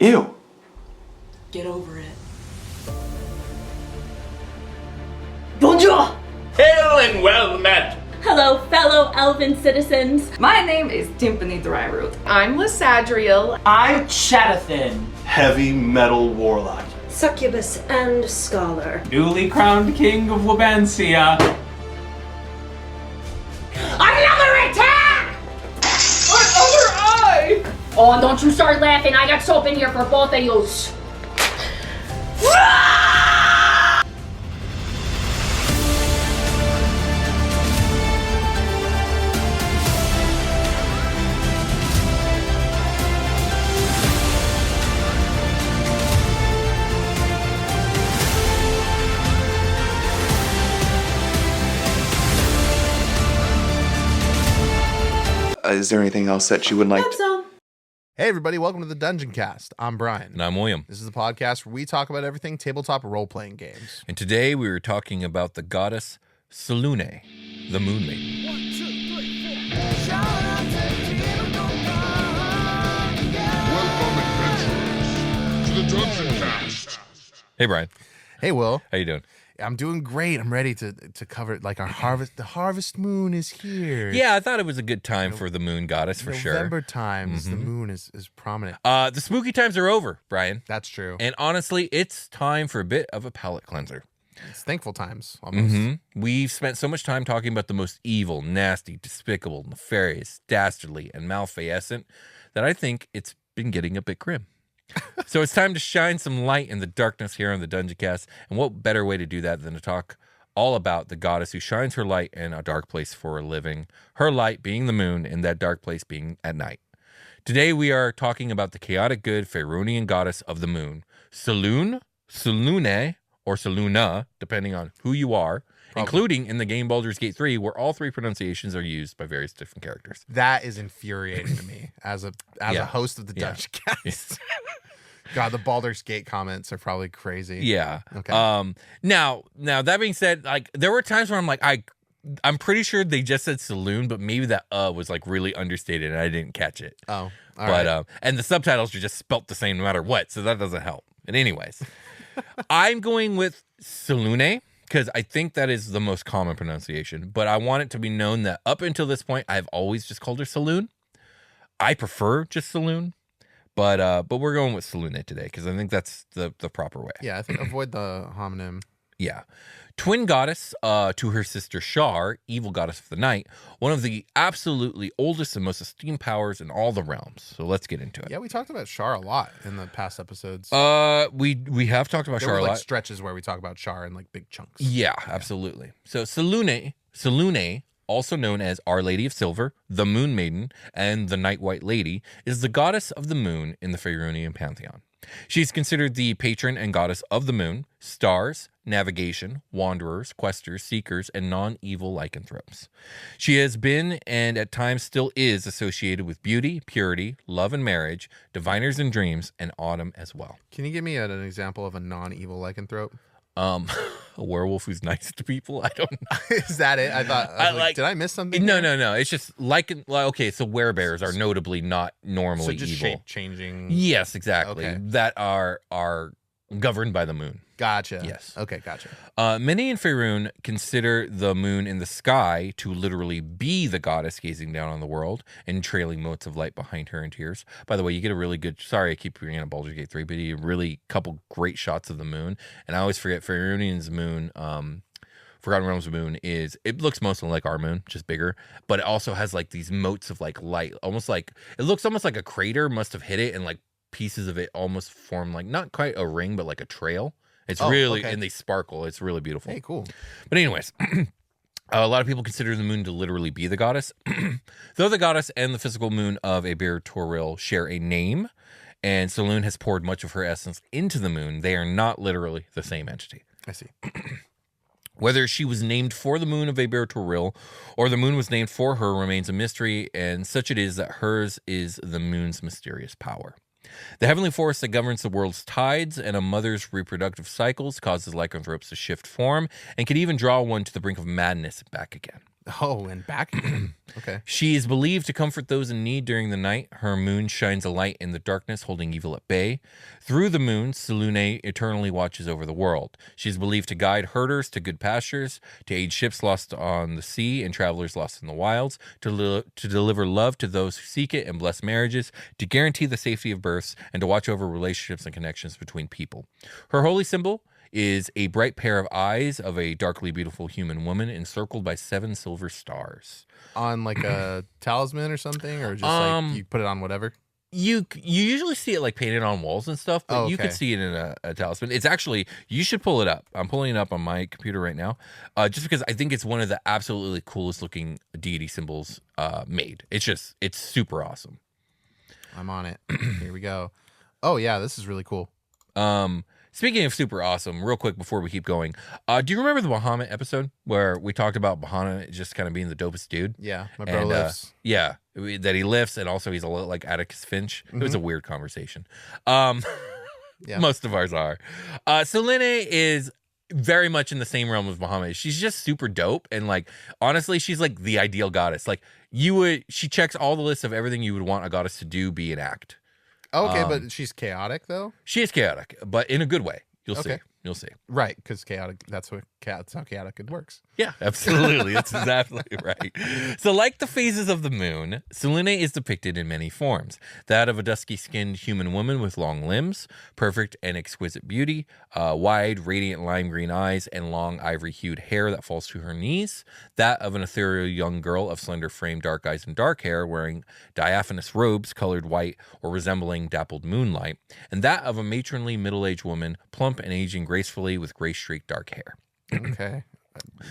Ew. Get over it. Bonjour! Hail and well met! Hello, fellow elven citizens. My name is Timpani Dryroot. I'm Lysadriel. I'm Chadathin. Heavy metal warlock. Succubus and scholar. Newly crowned king of Wabansia. Another attack! Another eye! Oh, and don't you start laughing. I got soap in here for both of yous. Is there anything else that you would like to... So, Hey everybody, welcome to the Dungeoncast. I'm Brian. And I'm William. This is the podcast where we talk about everything tabletop role-playing games. And today we were talking about the goddess Selune, the Moonmaiden. 1, 2, 3, 4. Welcome, adventurers, to the Dungeoncast. Hey, Brian. Hey Will. How you doing? I'm doing great. I'm ready to cover like our harvest. The harvest moon is here. Yeah, I thought it was a good time for the moon goddess for sure. November times, the moon is prominent. The spooky times are over, Brian. That's true. And honestly, it's time for a bit of a palate cleanser. It's thankful times, almost. We've spent so much time talking about the most evil, nasty, despicable, nefarious, dastardly, and malfeasant that I think it's been getting a bit grim. So it's time to shine some light in the darkness here on the Dungeoncast. And what better way to do that than to talk all about the goddess who shines her light in a dark place for a living, her light being the moon and that dark place being at night. Today we are talking about the chaotic good Faerunian goddess of the moon, Selune, Selune, or Seluna, depending on who you are, including in the game Baldur's Gate 3, where all three pronunciations are used by various different characters. That is infuriating to me as a host of the Dungeoncast. God, the Baldur's Gate comments are probably crazy. Yeah. Okay. Now that being said, like there were times where I'm like, I'm pretty sure they just said Salune, but maybe that was like really understated and I didn't catch it. Oh, all right. And the subtitles are just spelt the same no matter what, so that doesn't help. And anyways, I'm going with Selune because I think that is the most common pronunciation, but I want it to be known that up until this point, I've always just called her Salune. I prefer just Salune. But we're going with Selune today because I think that's the proper way. Yeah, I think avoid the homonym. Yeah. Twin goddess to her sister Shar, evil goddess of the night, one of the absolutely oldest and most esteemed powers in all the realms. So let's get into it. Yeah, we talked about Shar a lot in the past episodes. We have talked about there Shar were a like lot. stretches where we talk about Shar in like big chunks. Yeah, absolutely. So Selune, also known as Our Lady of Silver, the Moonmaiden, and the Night White Lady, is the goddess of the moon in the Faerunian pantheon. She's considered the patron and goddess of the moon, stars, navigation, wanderers, questers, seekers, and non-evil lycanthropes. She has been, and at times still is, associated with beauty, purity, love and marriage, diviners and dreams, and autumn as well. Can you give me an example of a non-evil lycanthrope? A werewolf who's nice to people? I don't know. Is that it? I thought, did I miss something? No. It's just okay, so werebears are notably not normally so just evil. Shape-changing. Yes, exactly. Okay. That are governed by the moon. Gotcha. Yes. Okay, gotcha. Many in Faerun consider the moon in the sky to literally be the goddess gazing down on the world and trailing motes of light behind her in tears. By the way, you get a really good, sorry I keep bringing up Baldur's Gate 3, but you really couple great shots of the moon. And I always forget Faerunian's moon, Forgotten Realms moon it looks mostly like our moon, just bigger, but it also has like these motes of like light, almost like, it looks almost like a crater must have hit it and like pieces of it almost form like, not quite a ring, but like a trail. It's really, and they sparkle. It's really beautiful. Hey, cool. But anyways, a lot of people consider the moon to literally be the goddess. Though the goddess and the physical moon of Aber Toril share a name, and Salune has poured much of her essence into the moon, they are not literally the same entity. I see. Whether she was named for the moon of Aber Toril or the moon was named for her remains a mystery, and such it is that hers is the moon's mysterious power. The heavenly force that governs the world's tides and a mother's reproductive cycles causes lycanthropes to shift form and can even draw one to the brink of madness and back again. Oh, and back again. Okay. She is believed to comfort those in need during the night. Her moon shines a light in the darkness, holding evil at bay. Through the moon, Selune eternally watches over the world. She is believed to guide herders to good pastures, to aid ships lost on the sea and travelers lost in the wilds, to deliver love to those who seek it and bless marriages, to guarantee the safety of births, and to watch over relationships and connections between people. Her holy symbol is a bright pair of eyes of a darkly beautiful human woman encircled by 7 silver stars. On like a talisman or something, or just like you put it on whatever? You usually see it like painted on walls and stuff, but you can see it in a talisman. It's actually, you should pull it up. I'm pulling it up on my computer right now, just because I think it's one of the absolutely coolest looking deity symbols made. It's super awesome. I'm on it. Here we go. Oh yeah, this is really cool. Speaking of super awesome, real quick before we keep going, do you remember the Bahamut episode where we talked about Bahamut just kind of being the dopest dude? Yeah, my bro lifts. Yeah, that he lifts, and also he's a little like Atticus Finch. It was a weird conversation. Yeah. Most of ours are. Selene is very much in the same realm as Bahamut. She's just super dope, and like honestly, she's like the ideal goddess. Like she checks all the lists of everything you would want a goddess to do, be an act. Okay, but she's chaotic though. She is chaotic, but in a good way. You'll see. You'll see. Right, because chaotic. That's how chaotic it works. Yeah, absolutely. That's exactly right. So like the phases of the moon, Selune is depicted in many forms. That of a dusky-skinned human woman with long limbs, perfect and exquisite beauty, wide, radiant lime green eyes, and long ivory-hued hair that falls to her knees. That of an ethereal young girl of slender frame, dark eyes, and dark hair, wearing diaphanous robes colored white or resembling dappled moonlight. And that of a matronly middle-aged woman, plump and aging gracefully with gray-streaked dark hair. Okay.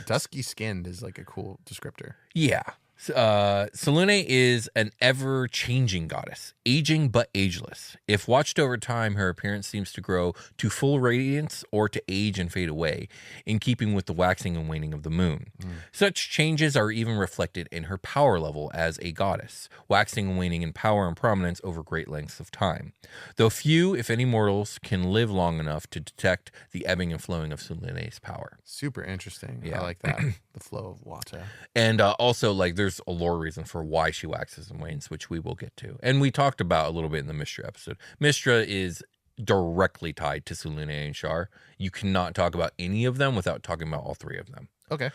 Dusky skinned is like a cool descriptor. Yeah. Selune is an ever-changing goddess, aging but ageless. If watched over time, her appearance seems to grow to full radiance or to age and fade away, in keeping with the waxing and waning of the moon. Such changes are even reflected in her power level as a goddess, waxing and waning in power and prominence over great lengths of time. Though few, if any, mortals can live long enough to detect the ebbing and flowing of Selune's power. Super interesting. Yeah. I like that. The flow of water. And also, like, there's a lore reason for why she waxes and wanes, which we will get to. And we talked about a little bit in the Mistra episode. Mistra is directly tied to Selune and Shar. You cannot talk about any of them without talking about all three of them. Okay.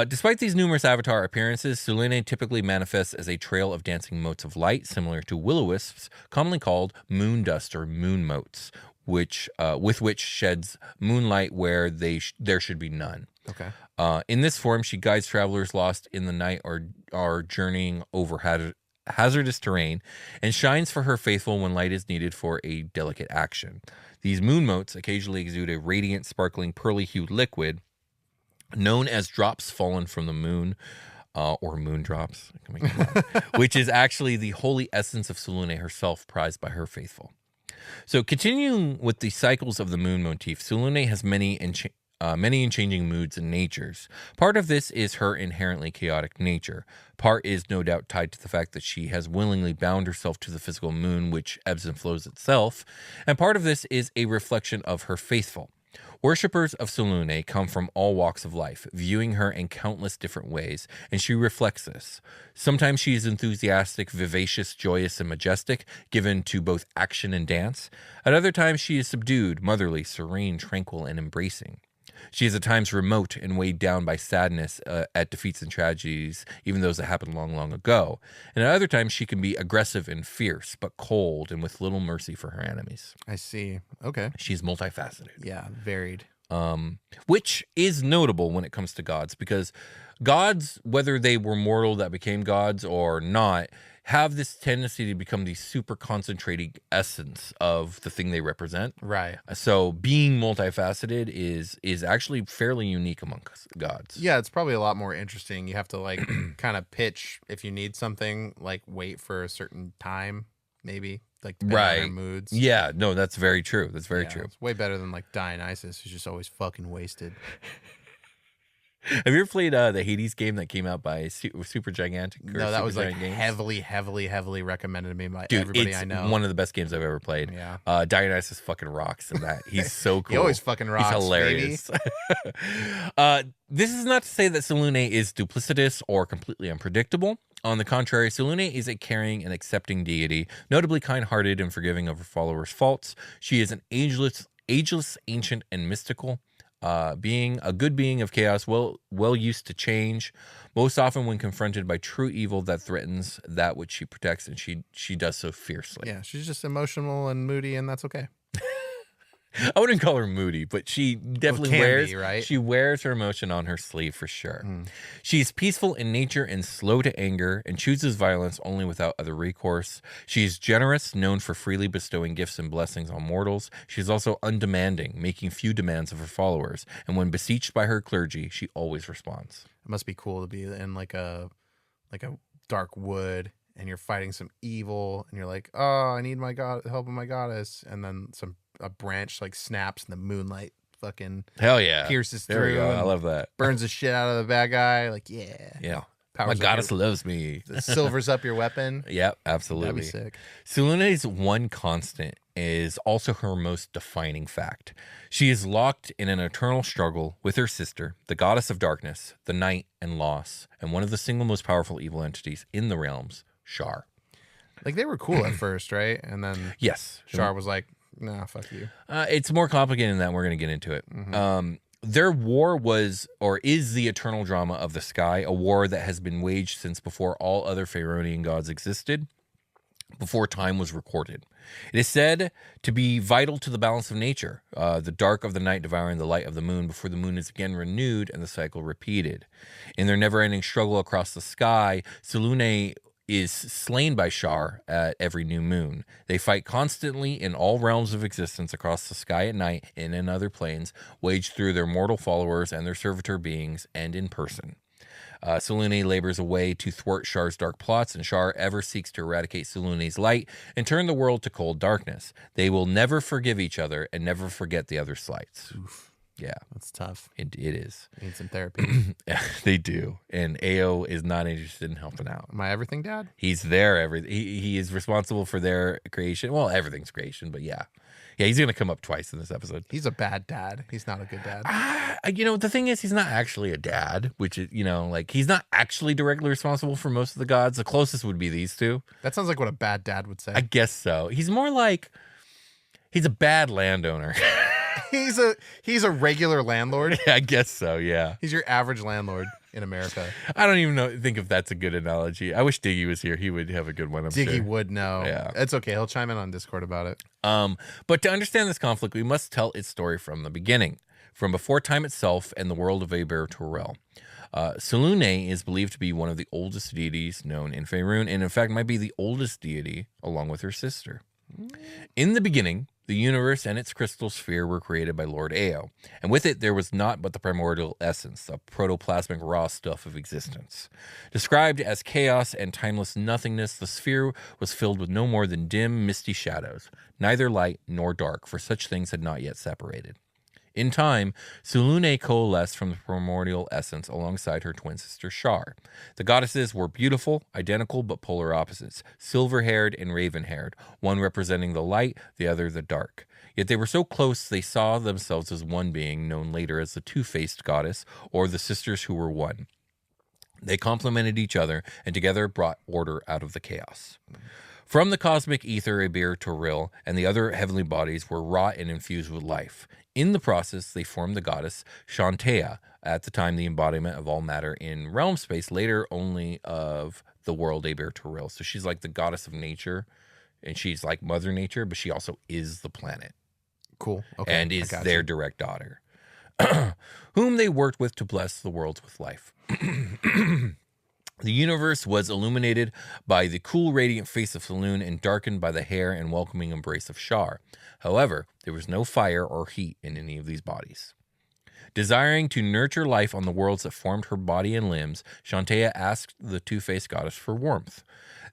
Despite these numerous avatar appearances, Selune typically manifests as a trail of dancing motes of light, similar to will-o-wisps, commonly called moon dust or moon motes, with which sheds moonlight where there should be none. Okay. In this form, she guides travelers lost in the night or are journeying over hazardous terrain, and shines for her faithful when light is needed for a delicate action. These moon motes occasionally exude a radiant, sparkling, pearly-hued liquid known as drops fallen from the moon, or moon drops, which is actually the holy essence of Selune herself, prized by her faithful. So continuing with the cycles of the moon motif, Selune has many and changing moods and natures. Part of this is her inherently chaotic nature. Part is no doubt tied to the fact that she has willingly bound herself to the physical moon, which ebbs and flows itself. And part of this is a reflection of her faithful. Worshippers of Selune come from all walks of life, viewing her in countless different ways, and she reflects this. Sometimes she is enthusiastic, vivacious, joyous, and majestic, given to both action and dance. At other times, she is subdued, motherly, serene, tranquil, and embracing. She is at times remote and weighed down by sadness at defeats and tragedies, even those that happened long, long ago. And at other times, she can be aggressive and fierce, but cold and with little mercy for her enemies. I see. Okay. She's multifaceted. Yeah, varied. Which is notable when it comes to gods, because gods, whether they were mortal that became gods or not, have this tendency to become the super concentrated essence of the thing they represent. Right. So being multifaceted is actually fairly unique amongst gods. Yeah, it's probably a lot more interesting. You have to like kind of pitch if you need something, like wait for a certain time, maybe. Like depending on their moods. Yeah, no, that's very true. That's very true. It's way better than like Dionysus, who's just always fucking wasted. Have you ever played the Hades game that came out by Super Gigantic? No, that was like Games? heavily recommended to me by Dude, everybody it's I know. one of the best games I've ever played. Yeah. Dionysus fucking rocks in that. He's so cool. He always fucking rocks. He's hilarious. This is not to say that Selune is duplicitous or completely unpredictable. On the contrary, Selune is a caring and accepting deity, notably kind-hearted and forgiving of her followers' faults. She is an ageless, ancient, and mystical being, a good being of chaos, well used to change, most often when confronted by true evil that threatens that which she protects, and she does so fiercely. Yeah, she's just emotional and moody, and that's okay. I wouldn't call her moody, but she definitely wears right? She wears her emotion on her sleeve for sure. She's peaceful in nature and slow to anger, and chooses violence only without other recourse. She's generous, known for freely bestowing gifts and blessings on mortals. She's also undemanding, making few demands of her followers, and when beseeched by her clergy, she always responds. It must be cool to be in like a dark wood, and you're fighting some evil, and you're like, oh, I need help of my goddess, and then a branch like snaps, and the moonlight fucking Hell yeah, pierces there we through. go. I love that. Burns the shit out of the bad guy. Like, yeah. My goddess loves me. Silvers up your weapon. Yep, absolutely. That'd be sick. Salune's one constant is also her most defining fact. She is locked in an eternal struggle with her sister, the goddess of darkness, the night, and loss, and one of the single most powerful evil entities in the realms, Shar. Like, they were cool at first, right? And then Yes. Shar was like, nah, fuck you. It's more complicated than that. We're going to get into it. Their war was, or is, the eternal drama of the sky, a war that has been waged since before all other Pharaonian gods existed, before time was recorded. It is said to be vital to the balance of nature, the dark of the night devouring the light of the moon before the moon is again renewed and the cycle repeated. In their never-ending struggle across the sky, Selune is slain by Shar at every new moon. They fight constantly in all realms of existence across the sky at night and in other planes, waged through their mortal followers and their servitor beings, and in person. Selune labors away to thwart Shar's dark plots, and Shar ever seeks to eradicate Salune's light and turn the world to cold darkness. They will never forgive each other and never forget the other's slights. Oof. Yeah. That's tough. It is. Need some therapy. They do. And Ao is not interested in helping out. Am I everything dad? He's there. He is responsible for their creation. Well, everything's creation, but yeah. Yeah, he's going to come up twice in this episode. He's a bad dad. He's not a good dad. The thing is, he's not actually a dad, which is, like, he's not actually directly responsible for most of the gods. The closest would be these two. That sounds like what a bad dad would say. I guess so. He's more like, he's a bad landowner. He's a regular landlord. I guess so, yeah. He's your average landlord in America. I don't even think if that's a good analogy. I wish Diggy was here. He would have a good one, I'm sure. Diggy would know. Yeah. It's okay. He'll chime in on Discord about it. But to understand this conflict, we must tell its story from the beginning, from before time itself and the world of Aber Torel. Selune is believed to be one of the oldest deities known in Faerun, and in fact might be the oldest deity along with her sister. In the beginning, the universe and its crystal sphere were created by Lord Ao, and with it there was naught but the primordial essence, the protoplasmic raw stuff of existence. Described as chaos and timeless nothingness, the sphere was filled with no more than dim, misty shadows, neither light nor dark, for such things had not yet separated. In time, Selune coalesced from the primordial essence alongside her twin sister Shar. The goddesses were beautiful, identical but polar opposites, silver-haired and raven-haired, one representing the light, the other the dark. Yet they were so close they saw themselves as one being, known later as the two-faced goddess, or the sisters who were one. They complemented each other, and together brought order out of the chaos. From the cosmic ether, Aber Toril and the other heavenly bodies were wrought and infused with life. In the process, they formed the goddess Shantea, at the time the embodiment of all matter in realm space, later only of the world Aber Toril. So she's like the goddess of nature, and she's like Mother Nature, but she also is the planet. Cool. Okay. And is their direct daughter, whom they worked with to bless the worlds with life. The universe was illuminated by the cool, radiant face of Salune and darkened by the hair and welcoming embrace of Shar. However, there was no fire or heat in any of these bodies. Desiring to nurture life on the worlds that formed her body and limbs, Shantea asked the two-faced goddess for warmth.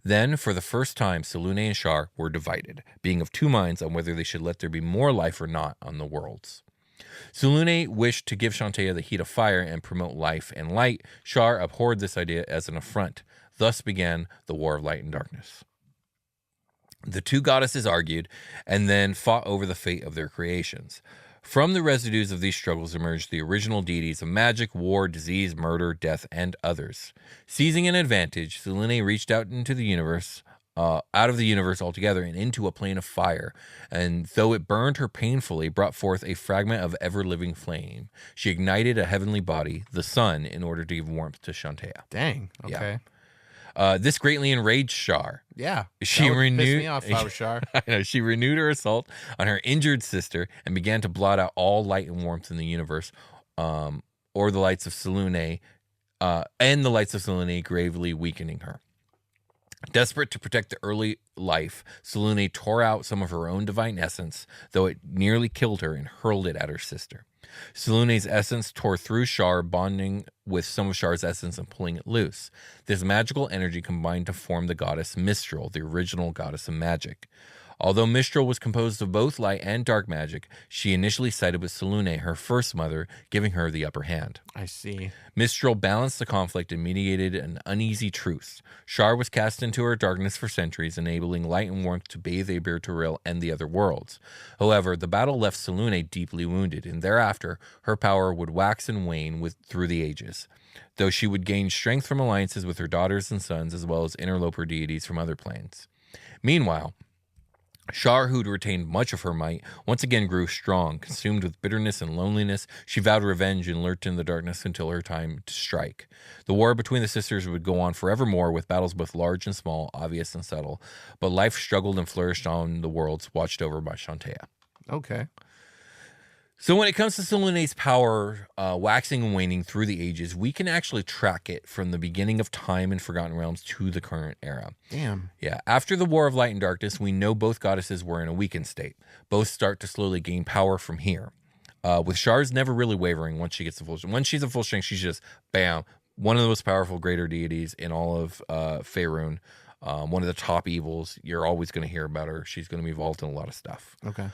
Then, for the first time, Selune and Shar were divided, being of two minds on whether they should let there be more life or not on the worlds. Selune wished to give Shantaea the heat of fire and promote life and light. Shar abhorred this idea as an affront. Thus began the War of Light and Darkness. The two goddesses argued and then fought over the fate of their creations. From the residues of these struggles emerged the original deities of magic, war, disease, murder, death, and others. Seizing an advantage, Selune reached out into the universe, out of the universe altogether and into a plane of fire, and though it burned her painfully, brought forth a fragment of ever-living flame. She ignited a heavenly body, the sun, in order to give warmth to Shantaea. Dang. Okay. This greatly enraged Shar. Yeah. She renewed. Piss me off if I was Shar. I know. She renewed her assault on her injured sister and began to blot out all light and warmth in the universe, or the lights of Selune, and the lights of Selune, gravely weakening her. Desperate to protect the early life, Selune tore out some of her own divine essence, though it nearly killed her, and hurled it at her sister. Selune's essence tore through Shar, bonding with some of Shar's essence and pulling it loose. This magical energy combined to form the goddess Mistral, the original goddess of magic. Although Mistral was composed of both light and dark magic, she initially sided with Selune, her first mother, giving her the upper hand. I see. Mistral balanced the conflict and mediated an uneasy truce. Shar was cast into her darkness for centuries, enabling light and warmth to bathe Aberturil and the other worlds. However, the battle left Selune deeply wounded, and thereafter her power would wax and wane through the ages, though she would gain strength from alliances with her daughters and sons, as well as interloper deities from other planes. Meanwhile, Shar, who'd retained much of her might, once again grew strong. Consumed with bitterness and loneliness, she vowed revenge and lurked in the darkness until her time to strike. The war between the sisters would go on forevermore, with battles both large and small, obvious and subtle, but life struggled and flourished on the worlds watched over by Shantaea. Okay. So when it comes to Selune's power waxing and waning through the ages, we can actually track it from the beginning of time in Forgotten Realms to the current era. Damn. Yeah. After the War of Light and Darkness, we know both goddesses were in a weakened state. Both start to slowly gain power from here. With Shar's never really wavering once she gets to full strength. When she's at full strength, she's just, bam, one of the most powerful greater deities in all of Faerun. One of the top evils. You're always going to hear about her. She's going to be involved in a lot of stuff. Okay.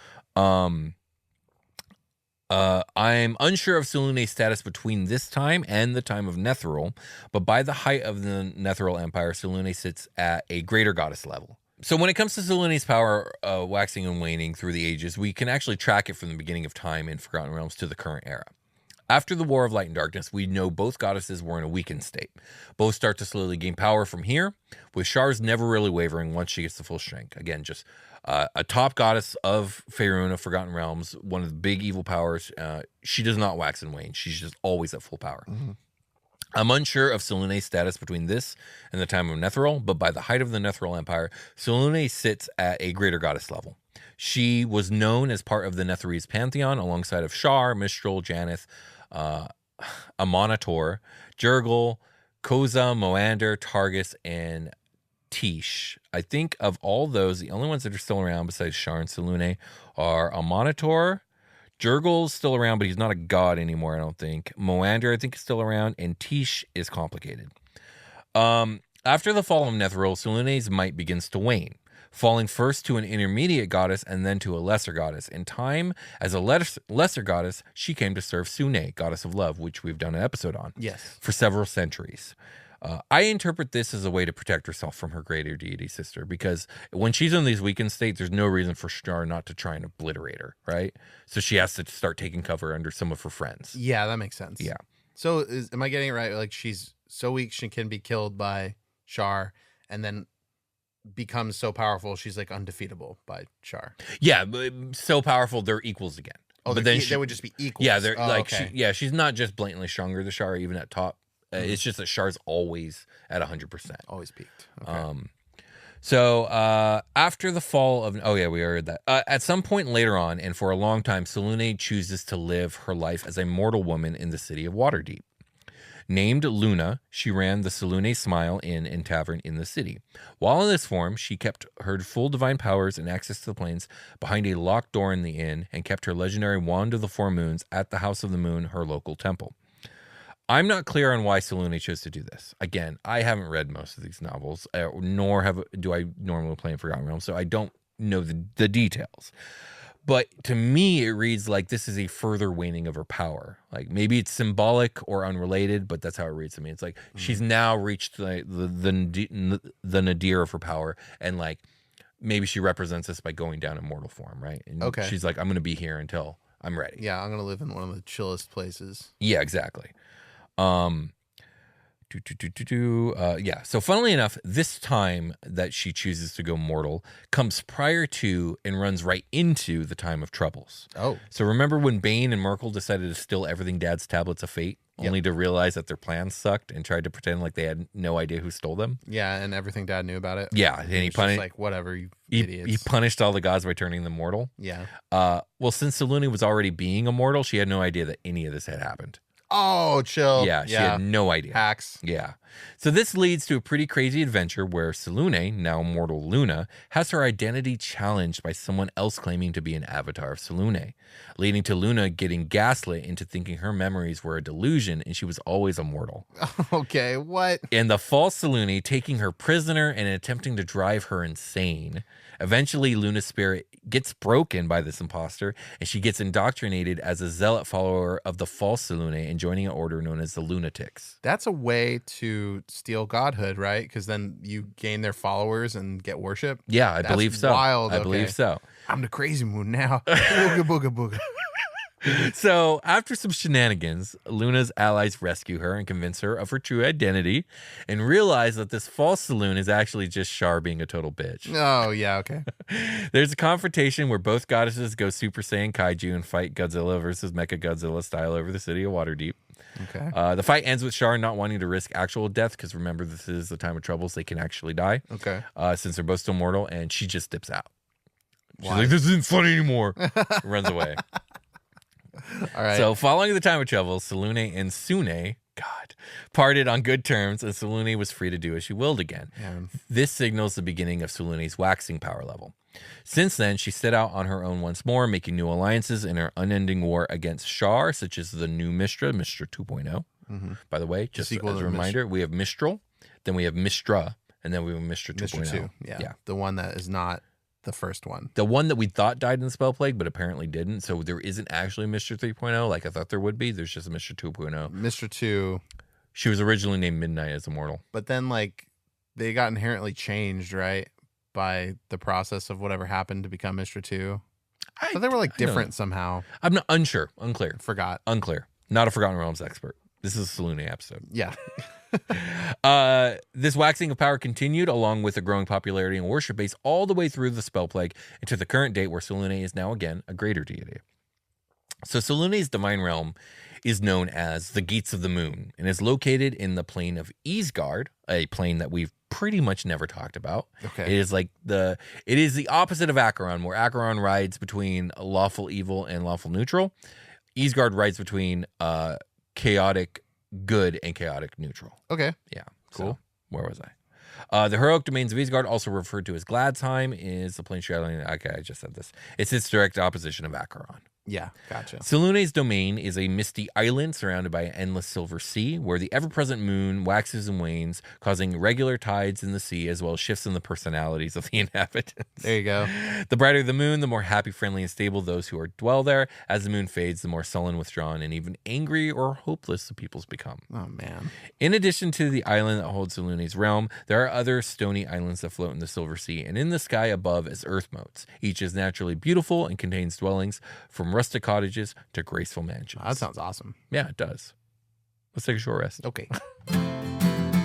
I'm unsure of Selune's status between this time and the time of Netheril, but by the height of the Netheril Empire, Selune sits at a greater goddess level. So when it comes to Selune's power waxing and waning through the ages, we can actually track it from the beginning of time in Forgotten Realms to the current era. After the War of Light and Darkness, we know both goddesses were in a weakened state. Both start to slowly gain power from here, with Shar's never really wavering once she gets to full strength. Again, just a top goddess of Faerun, of Forgotten Realms, one of the big evil powers. She does not wax and wane. She's just always at full power. Mm-hmm. I'm unsure of Selune's status between this and the time of Netheril, but by the height of the Netheril Empire, Selune sits at a greater goddess level. She was known as part of the Netherese pantheon alongside of Shar, Mistral, Janeth, Amonitor, Jurgil, Koza, Moander, Targus, and Tish. I think of all those, the only ones that are still around besides Shar and Selune are Amonitor. Jurgil's still around, but he's not a god anymore, I don't think. Moander, I think, is still around, and Tish is complicated. After the fall of Netheril, Selune's might begins to wane, falling first to an intermediate goddess and then to a lesser goddess. In time, as a lesser goddess, she came to serve Sune, goddess of love, which we've done an episode on, yes, for several centuries. I interpret this as a way to protect herself from her greater deity sister, because when she's in these weakened states, there's no reason for Shar not to try and obliterate her, right? So she has to start taking cover under some of her friends. Yeah, that makes sense. Yeah. So am I getting it right? Like, she's so weak she can be killed by Shar, and then becomes so powerful she's like undefeatable by Shar. Yeah, so powerful they're equals again. Oh, but then they would just be equals. Yeah, they're okay. She's not just blatantly stronger than Shar, even at top. It's just that Shar's always at 100%. Always peaked. Okay. So after the fall of... Oh, yeah, we heard that. At some point later on, and for a long time, Selune chooses to live her life as a mortal woman in the city of Waterdeep. Named Luna, she ran the Selune Smile Inn and Tavern in the city. While in this form, she kept her full divine powers and access to the planes behind a locked door in the inn, and kept her legendary Wand of the Four Moons at the House of the Moon, her local temple. I'm not clear on why Selune chose to do this. Again, I haven't read most of these novels, nor do I normally play in Forgotten Realms, so I don't know the details. But to me, it reads like this is a further waning of her power. Like maybe it's symbolic or unrelated, but that's how it reads to me. It's like she's now reached the nadir of her power, and like maybe she represents this by going down in mortal form, right? And she's like, I'm going to be here until I'm ready. Yeah, I'm going to live in one of the chillest places. Yeah, exactly. So funnily enough, this time that she chooses to go mortal comes prior to and runs right into the time of troubles. Oh. So remember when Bane and Merkel decided to steal everything Dad's tablets of fate, only to realize that their plans sucked and tried to pretend like they had no idea who stole them? Yeah, and everything Dad knew about it. Yeah, and he punished, like, whatever, you idiots. He punished all the gods by turning them mortal. Yeah. Well, since Selune was already being immortal, she had no idea that any of this had happened. Oh, chill. Yeah, she had no idea. Hacks. Yeah. So this leads to a pretty crazy adventure where Selune, now mortal Luna, has her identity challenged by someone else claiming to be an avatar of Selune, leading to Luna getting gaslit into thinking her memories were a delusion and she was always immortal. Okay, what? And the false Selune taking her prisoner and attempting to drive her insane. Eventually, Luna's spirit gets broken by this imposter, and she gets indoctrinated as a zealot follower of the false Selune and joining an order known as the Lunatics. That's a way to steal godhood, right? Because then you gain their followers and get worship. Yeah, I believe so. Wild. I believe so. I'm the crazy moon now. Booga booga booga. So, after some shenanigans, Luna's allies rescue her and convince her of her true identity and realize that this false Selune is actually just Shar being a total bitch. Oh, yeah, okay. There's a confrontation where both goddesses go Super Saiyan Kaiju and fight Godzilla versus Mecha Godzilla style over the city of Waterdeep. Okay. The fight ends with Shar not wanting to risk actual death because remember, this is the time of troubles. They can actually die. Okay. Since they're both still mortal, and she just dips out. She's Why? like, this isn't funny anymore. Runs away. All right. So, following the time of trouble, Selune and Sune, parted on good terms, and Selune was free to do as she willed again. Yeah. This signals the beginning of Selune's waxing power level. Since then, she set out on her own once more, making new alliances in her unending war against Shar, such as the new Mistra 2.0. Mm-hmm. By the way, just as a reminder, we have Mistral, then we have Mistra, and then we have Mistra 2.0. Mistra 2, yeah. The one that is not the first one. The one that we thought died in the spell plague, but apparently didn't. So there isn't actually Mistra 3.0 like I thought there would be. There's just a Mistra 2.0. Mistra 2. She was originally named Midnight as immortal. But then, like, they got inherently changed, right? By the process of whatever happened to become Mistra 2. So they were, like, different somehow. I'm not unsure. Unclear. Forgot. Unclear. Not a Forgotten Realms expert. This is a Selune episode. Yeah. This waxing of power continued along with a growing popularity and worship base all the way through the spell plague and to the current date where Selune is now again a greater deity. So Selune's divine realm is known as the Gates of the Moon and is located in the plane of Isgard, a plane that we've pretty much never talked about. Okay. It is the opposite of Acheron, where Acheron rides between lawful evil and lawful neutral. Isgard rides between chaotic good and chaotic neutral. Okay. Yeah. Cool. So, where was I? The heroic domains of Isgard, also referred to as Gladsheim, is the plane straddling. Okay, I just said this. It's its direct opposition of Acheron. Yeah, gotcha. Selune's domain is a misty island surrounded by an endless silver sea where the ever-present moon waxes and wanes, causing regular tides in the sea as well as shifts in the personalities of the inhabitants. There you go. The brighter the moon, the more happy, friendly, and stable those who dwell there. As the moon fades, the more sullen, withdrawn, and even angry or hopeless the peoples become. Oh, man. In addition to the island that holds Selune's realm, there are other stony islands that float in the silver sea and in the sky above as earth motes. Each is naturally beautiful and contains dwellings from rustic cottages to graceful mansions. That sounds awesome. Yeah, it does. Let's take a short rest. Okay.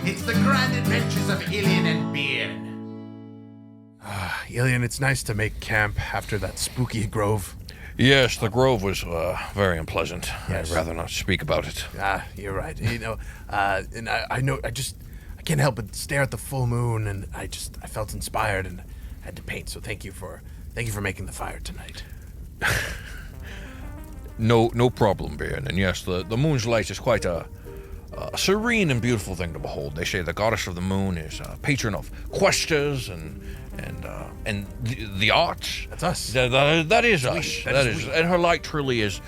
It's the grand adventures of Ilian and Beard. Ilian, it's nice to make camp after that spooky grove. Yes, the grove was very unpleasant. Yes. I'd rather not speak about it. You're right. You know, and I know, I can't help but stare at the full moon, and I felt inspired and had to paint. So thank you for making the fire tonight. No problem, Baron. And yes, the moon's light is quite a serene and beautiful thing to behold. They say the goddess of the moon is a patron of questers and and the arch. That's us. That is Sweet. us. That is is, sweet. and her light truly is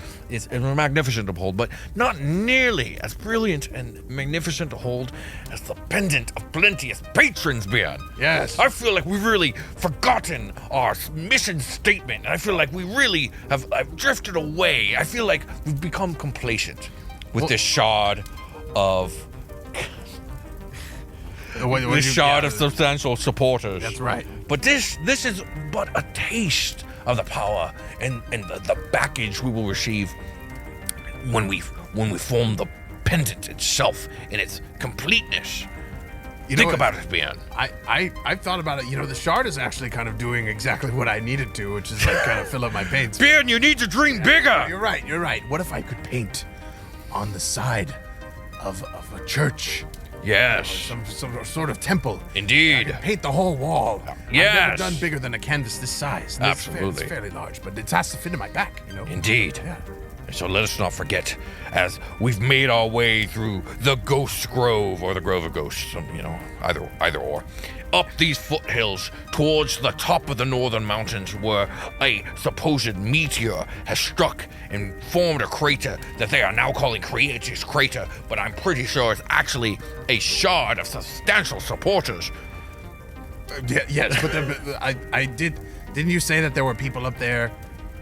magnificent to behold, but not nearly as brilliant and magnificent to hold as the pendant of plenteous patrons, Bjorn. Yes. I feel like we've really forgotten our mission statement, and I feel like we really have drifted away. I feel like we've become complacent with this shard of of substantial supporters. That's right. But this is but a taste of the power and the baggage we will receive when we form the pendant itself in its completeness. Think about it, Ben. I've thought about it. The shard is actually kind of doing exactly what I needed to, which is like kind of fill up my paints. Ben, you need to dream bigger. You're right. What if I could paint on the side of a church? Yes. Some sort of temple. Indeed. I could paint the whole wall. Yes. I've never done bigger than a canvas this size. Absolutely. It's fairly large, but it has to fit in my back, Indeed. Yeah. And so let us not forget, as we've made our way through the Ghost Grove, or the Grove of Ghosts, either or, up these foothills towards the top of the northern mountains where a supposed meteor has struck and formed a crater that they are now calling Creator's Crater, but I'm pretty sure it's actually a shard of substantial supporters. Yes, but I did. Didn't you say that there were people up there,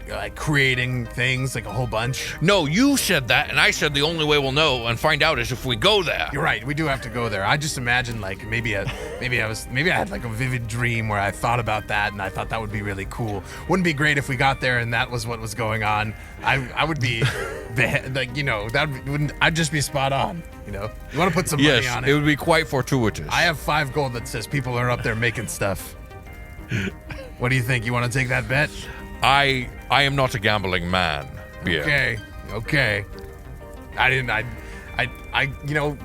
like creating things, like a whole bunch? No, you said that, and I said the only way we'll know and find out is if we go there. You're right. We do have to go there. I just imagined like maybe I had like a vivid dream where I thought about that, and I thought that would be really cool. Wouldn't be great if we got there and that was what was going on. I would be I'd just be spot on. You want to put some money on it. It would be quite fortuitous. I have 5 gold that says people are up there making stuff. What do you think? You want to take that bet? I am not a gambling man. Yeah. Okay.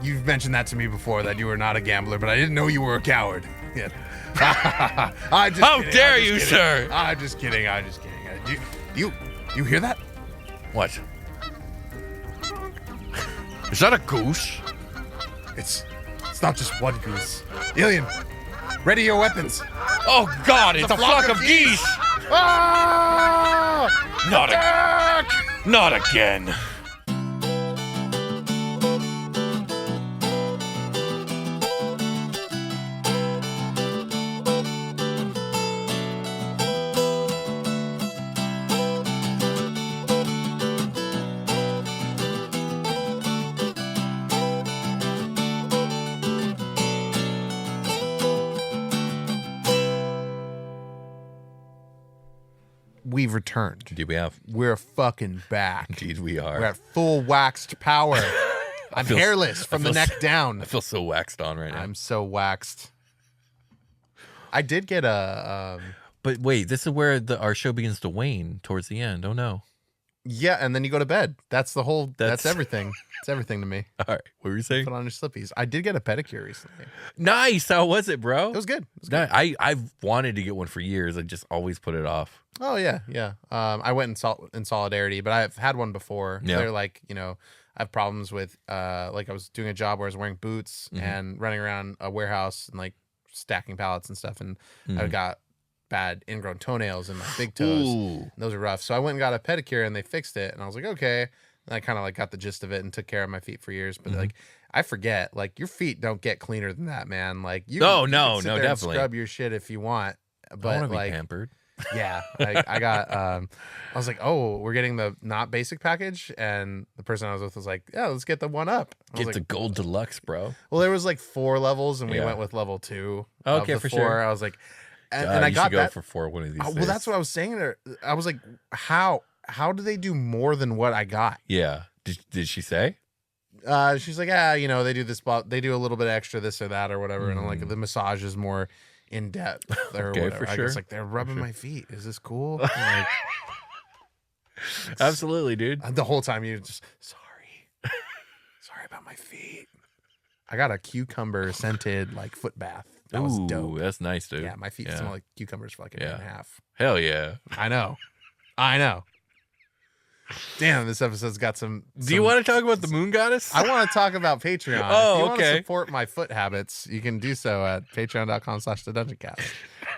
You've mentioned that to me before, that you were not a gambler, but I didn't know you were a coward. Yeah. How dare you, sir? I'm just kidding. You hear that? What? Is that a goose? It's not just one goose. Alien, ready your weapons. Oh God, it's a flock of geese. Ah! Not again. We've returned. Indeed we have. We're fucking back. Indeed we are. We're at full waxed power. I'm hairless from the neck down. I feel so waxed on right now. I'm so waxed. I did get a... But wait, this is where our show begins to wane towards the end. Oh no. Yeah, and then you go to bed. That's the whole... That's everything. It's everything to me. All right. What were you saying? Put on your slippies. I did get a pedicure recently. Nice. How was it, bro? It was good. I've wanted to get one for years. I just always put it off. Oh, yeah. I went in solidarity, but I've had one before. Yeah. They're like, I have problems with, like I was doing a job where I was wearing boots and running around a warehouse and like stacking pallets and stuff. And I got bad ingrown toenails in my big toes. Ooh. Those are rough. So I went and got a pedicure and they fixed it. And I was like, okay. And I kind of like got the gist of it and took care of my feet for years. But like, I forget, like your feet don't get cleaner than that, man. Like you can sit there and definitely scrub your shit if you want. But I want to like, be pampered. yeah, I got. I was like, "Oh, we're getting the not basic package," and the person I was with was like, "Yeah, let's get the one up." Get the gold deluxe, bro. Well, there was like 4 levels, and we went with level 2. Okay, of the for 4. sure. I was like, and God, I you got should go that for 4 one of these days. Well, that's what I was saying there. I was like, how do they do more than what I got? Yeah. Did she say? She's like, they do this, they do a little bit extra this or that or whatever, and I'm like, the massage is more in depth or Okay, whatever. for I sure. guess like they're rubbing my feet. Is this cool? Like, Absolutely, dude. the whole time you just sorry about my feet. I got a cucumber scented like foot bath. That was dope. That's nice, dude. Yeah, my feet smell like cucumbers for like a day and a half. Hell yeah. I know. Damn, this episode's got some. Do you want to talk about the moon goddess? I want to talk about Patreon. Oh, if you want to okay. support my foot habits, you can do so at patreon.com/thedungeoncast,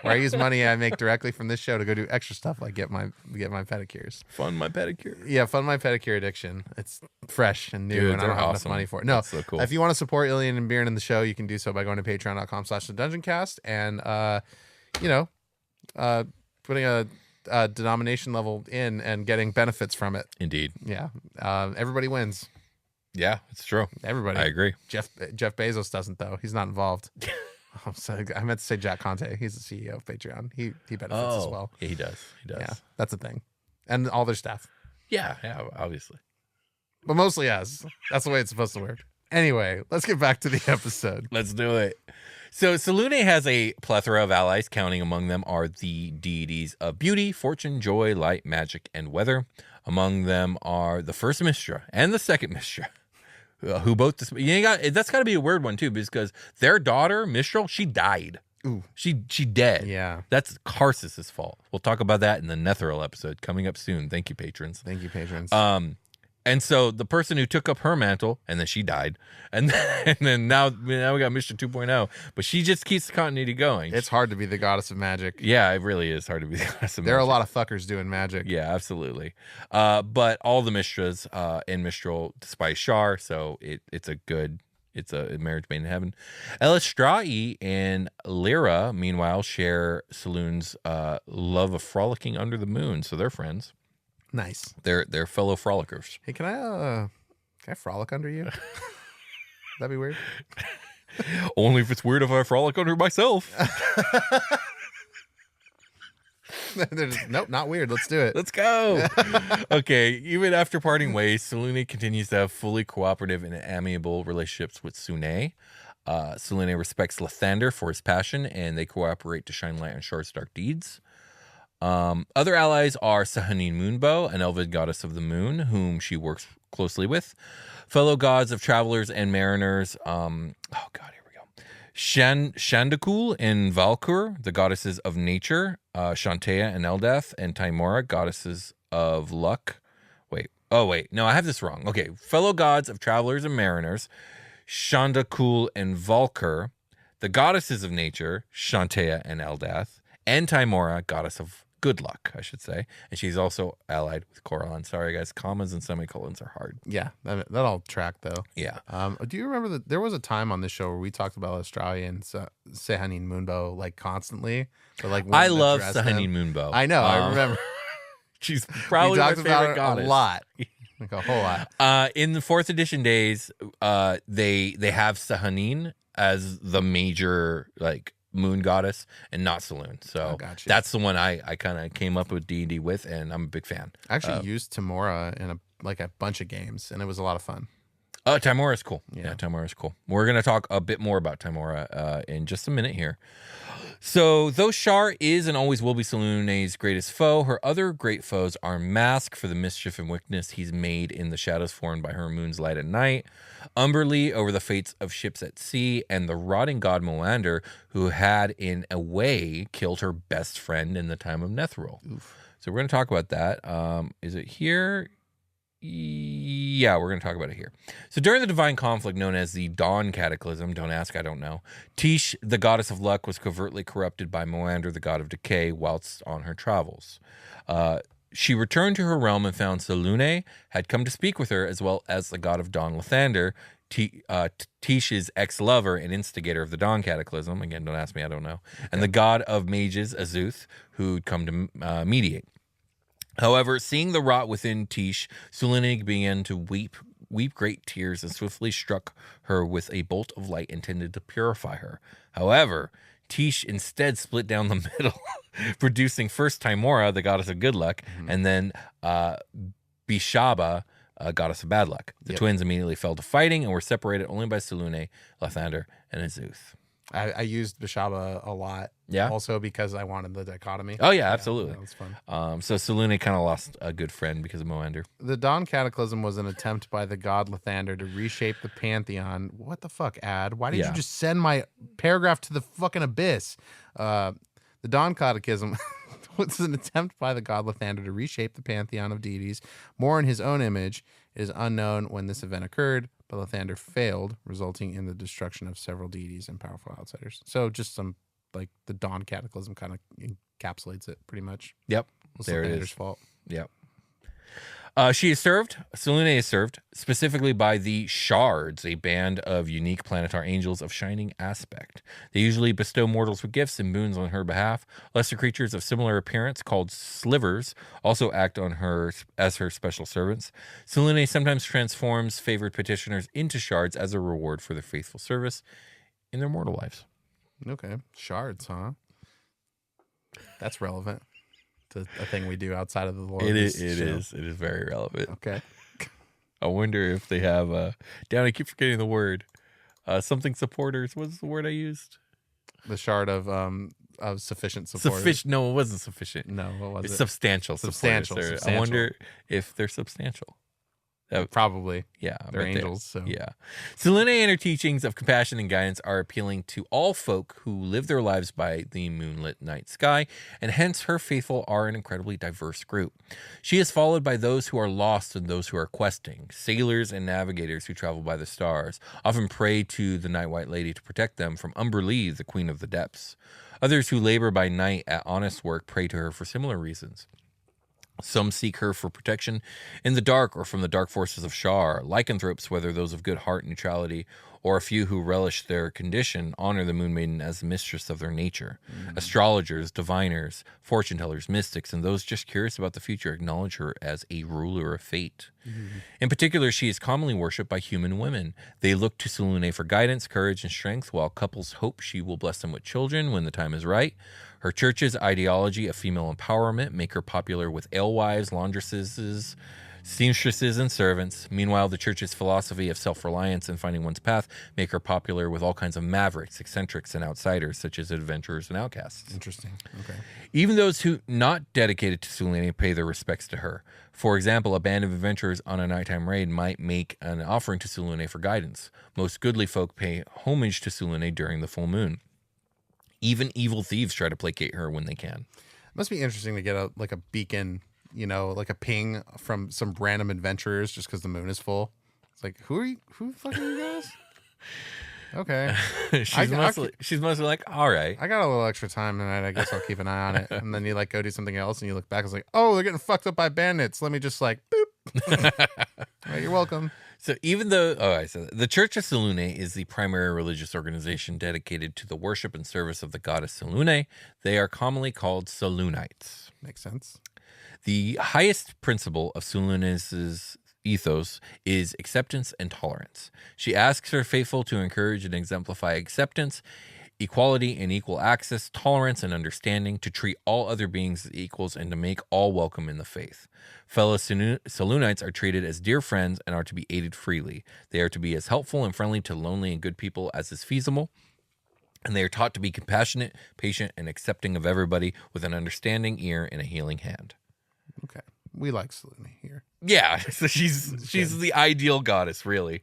where I use money I make directly from this show to go do extra stuff like get my pedicures. Fund my pedicure. Yeah, fund my pedicure addiction. It's fresh and new, Dude, and I don't they're have awesome. enough money for it. No, That's so cool. If you want to support Ilian and Bjorn in the show, you can do so by going to patreon.com/thedungeoncast and putting a denomination level in and getting benefits from it. Indeed. Yeah, everybody wins. Yeah, it's true. Everybody. I agree. Jeff Bezos doesn't though. He's not involved. I'm sorry, I meant to say Jack Conte. He's the CEO of Patreon. He benefits as well. Yeah, he does. Yeah, that's a thing, and all their staff. Yeah, obviously. But mostly us. That's the way it's supposed to work. Anyway, let's get back to the episode. Let's do it. So Salune has a plethora of allies. Counting among them are the deities of beauty, fortune, joy, light, magic, and weather. Among them are the first Mistra and the second Mistra, who both that's got to be a weird one too, because their daughter Mistral, she died. Ooh. She dead. Yeah. That's Karsus's fault. We'll talk about that in the Netheril episode coming up soon. Thank you, patrons. Thank you, patrons. And so the person who took up her mantle, and then she died, and then now we got Mistra 2.0, but she just keeps the continuity going. It's hard to be the goddess of magic. Yeah, it really is hard to be the goddess of magic. There are a lot of fuckers doing magic. Yeah, absolutely. But all the Mistras in Mistral despise Shar, so it's a marriage made in heaven. Elistrai and Lyra, meanwhile, share Salune's love of frolicking under the moon, so they're friends. Nice. They're fellow frolickers. Hey, can I frolic under you? That'd be weird. Only if it's weird if I frolic under myself. Nope, not weird. Let's do it. Let's go. Okay, even after parting ways, Selune continues to have fully cooperative and amiable relationships with Sune. Selune respects Lathander for his passion, and they cooperate to shine light on Shar's dark deeds. Other allies are Sahanin Moonbow, an elven goddess of the moon, whom she works closely with. Fellow gods of travelers and mariners. Shandakul and Valkur, the goddesses of nature. Shantea and Eldath, and Timora, goddesses of luck. No, I have this wrong. Okay, fellow gods of travelers and mariners. Shandakul and Valkur, the goddesses of nature. Shantea and Eldath, and Timora, goddess of good luck, I should say. And she's also allied with Coralon. Sorry, guys. Commas and semicolons are hard. Yeah, that'll track, though. Yeah. Do you remember that there was a time on this show where we talked about Australia and Sahanin Moonbow, like, constantly? But, like, I love Sahanin Moonbow. I know. I remember. She's probably my favorite goddess. A lot. Like, a whole lot. In the 4th edition days, they have Sahanin as the major, like, moon goddess and not Salune. So that's the one I kind of came up with D&D with, and I'm a big fan. I actually used Timora in a bunch of games, and it was a lot of fun. Timora is cool. Yeah, Timora is cool. We're going to talk a bit more about Timora in just a minute here. So, though Shar is and always will be Salune's greatest foe, her other great foes are Mask for the mischief and wickedness he's made in the shadows formed by her moon's light at night, Umberly over the fates of ships at sea, and the rotting god Molander, who had, in a way, killed her best friend in the time of Netheril. So we're going to talk about that. Is it here? Yeah, we're going to talk about it here. So during the divine conflict known as the Dawn Cataclysm, don't ask, I don't know, Tish, the goddess of luck, was covertly corrupted by Molander, the god of decay, whilst on her travels. She returned to her realm and found Salune had come to speak with her, as well as the god of dawn Lathander, Tish's ex-lover and instigator of the Dawn Cataclysm. Again, don't ask me, I don't know. And the god of mages, Azuth, who'd come to mediate. However, seeing the rot within Tish, Salune began to weep great tears and swiftly struck her with a bolt of light intended to purify her. However, Tish instead split down the middle, producing first Timora, the goddess of good luck, and then Bishaba, goddess of bad luck. The twins immediately fell to fighting and were separated only by Salune, Lathander, and Azuth. I used Bishaba a lot. Yeah. Also because I wanted the dichotomy. Oh, yeah, absolutely. That was fun. So Salune kind of lost a good friend because of Molander. The Dawn Cataclysm was an attempt by the god Lathander to reshape the pantheon. What the fuck, Ad? Why did you just send my paragraph to the fucking abyss? The Dawn Cataclysm was an attempt by the god Lathander to reshape the pantheon of deities more in his own image. It is unknown when this event occurred, but Lathander failed, resulting in the destruction of several deities and powerful outsiders. So just some like the Dawn Cataclysm kind of encapsulates it pretty much. Yep. It's There it Vander's is. fault. Yep. Selune is served specifically by the Shards, a band of unique planetar angels of shining aspect. They usually bestow mortals with gifts and boons on her behalf. Lesser creatures of similar appearance, called slivers, also act on her as her special servants. Selune sometimes transforms favored petitioners into shards as a reward for their faithful service in their mortal lives. Okay. Shards, huh? That's relevant. A thing we do outside of the lore. It is very relevant. Okay. I wonder if they have I keep forgetting the word. Something supporters. What's the word I used? The shard of sufficient support. No, it wasn't sufficient. No, what was it's it? Substantial. Substantial. I wonder if they're substantial. Probably. Yeah. They're angels. So. Yeah. Selune and her teachings of compassion and guidance are appealing to all folk who live their lives by the moonlit night sky, and hence her faithful are an incredibly diverse group. She is followed by those who are lost and those who are questing, sailors and navigators who travel by the stars, often pray to the Night White Lady to protect them from Umberlee, the Queen of the Depths. Others who labor by night at honest work pray to her for similar reasons. Some seek her for protection in the dark or from the dark forces of Shar. Lycanthropes, whether those of good heart neutrality or a few who relish their condition, honor the Moonmaiden as the mistress of their nature. Astrologers, diviners, fortune tellers, mystics, and those just curious about the future acknowledge her as a ruler of fate. In particular, she is commonly worshipped by human women. They look to Selune for guidance, courage, and strength, while couples hope she will bless them with children when the time is right. Her church's ideology of female empowerment make her popular with alewives, laundresses, seamstresses, and servants. Meanwhile, the church's philosophy of self-reliance and finding one's path make her popular with all kinds of mavericks, eccentrics, and outsiders, such as adventurers and outcasts. Interesting. Okay. Even those who not dedicated to Selune pay their respects to her. For example, a band of adventurers on a nighttime raid might make an offering to Selune for guidance. Most goodly folk pay homage to Selune during the full moon. Even evil thieves try to placate her when they can. It must be interesting to get a beacon, like a ping from some random adventurers just because the moon is full. It's like, who the fuck are you guys? Okay. she's mostly like, all right. I got a little extra time tonight. I guess I'll keep an eye on it. And then you go do something else and you look back. It's like, oh, they're getting fucked up by bandits. Let me just boop. Right, you're welcome. So even though, the Church of Selune is the primary religious organization dedicated to the worship and service of the goddess Selune, they are commonly called Selunites. Makes sense. The highest principle of Selune's ethos is acceptance and tolerance. She asks her faithful to encourage and exemplify acceptance, equality and equal access, tolerance and understanding, to treat all other beings as equals, and to make all welcome in the faith. Fellow Selunites are treated as dear friends and are to be aided freely. They are to be as helpful and friendly to lonely and good people as is feasible, and they are taught to be compassionate, patient, and accepting of everybody, with an understanding ear and a healing hand. Okay. We like Selune here. Yeah, so she's the ideal goddess, really.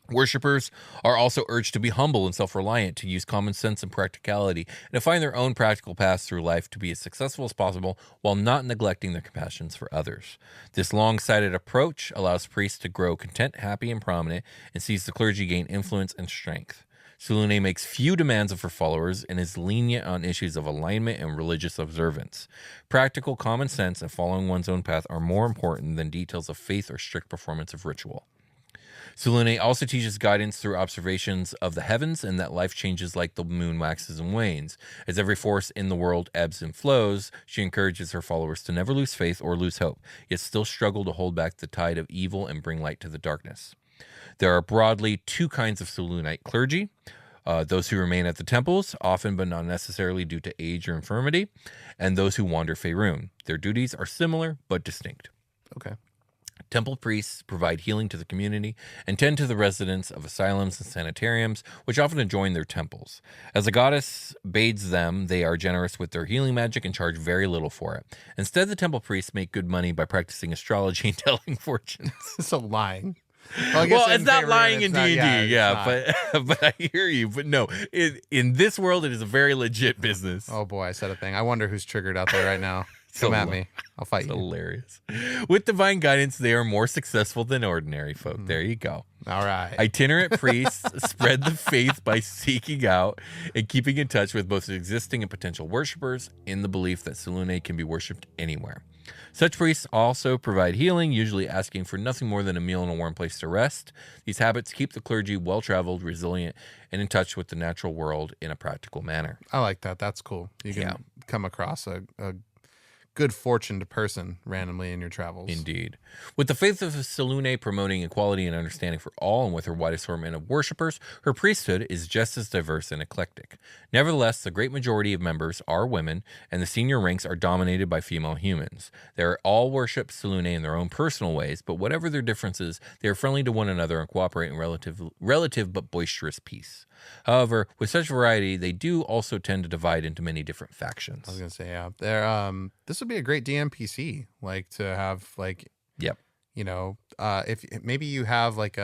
Worshippers are also urged to be humble and self-reliant, to use common sense and practicality, and to find their own practical paths through life to be as successful as possible while not neglecting their compassions for others. This long-sighted approach allows priests to grow content, happy, and prominent, and sees the clergy gain influence and strength. Selune makes few demands of her followers and is lenient on issues of alignment and religious observance. Practical common sense and following one's own path are more important than details of faith or strict performance of ritual. Selune also teaches guidance through observations of the heavens, and that life changes like the moon waxes and wanes. As every force in the world ebbs and flows, she encourages her followers to never lose faith or lose hope, yet still struggle to hold back the tide of evil and bring light to the darkness. There are broadly two kinds of Selunite clergy. Those who remain at the temples, often but not necessarily due to age or infirmity, and those who wander Faerun. Their duties are similar but distinct. Okay. Temple priests provide healing to the community and tend to the residents of asylums and sanitariums, which often adjoin their temples. As the goddess bades them, they are generous with their healing magic and charge very little for it. Instead, the temple priests make good money by practicing astrology and telling fortunes. So lying. Well, it's not lying in D&D, but I hear you. But no, in this world, it is a very legit business. Oh boy, I said a thing. I wonder who's triggered out there right now. Come at me. I'll fight you. Hilarious. With divine guidance, they are more successful than ordinary folk. There you go. All right. Itinerant priests spread the faith by seeking out and keeping in touch with both existing and potential worshippers in the belief that Selune can be worshipped anywhere. Such priests also provide healing, usually asking for nothing more than a meal and a warm place to rest. These habits keep the clergy well-traveled, resilient, and in touch with the natural world in a practical manner. I like that. That's cool. You can come across a good fortuned person randomly in your travels. Indeed. With the faith of Selune promoting equality and understanding for all, and with her wide assortment of worshippers, her priesthood is just as diverse and eclectic. Nevertheless, the great majority of members are women, and the senior ranks are dominated by female humans. They all worship Selune in their own personal ways, but whatever their differences, they are friendly to one another and cooperate in relative but boisterous peace. However, with such variety, they do also tend to divide into many different factions. I was gonna say, yeah, this would be a great DM PC, like to have, like, yep, you know, if maybe you have like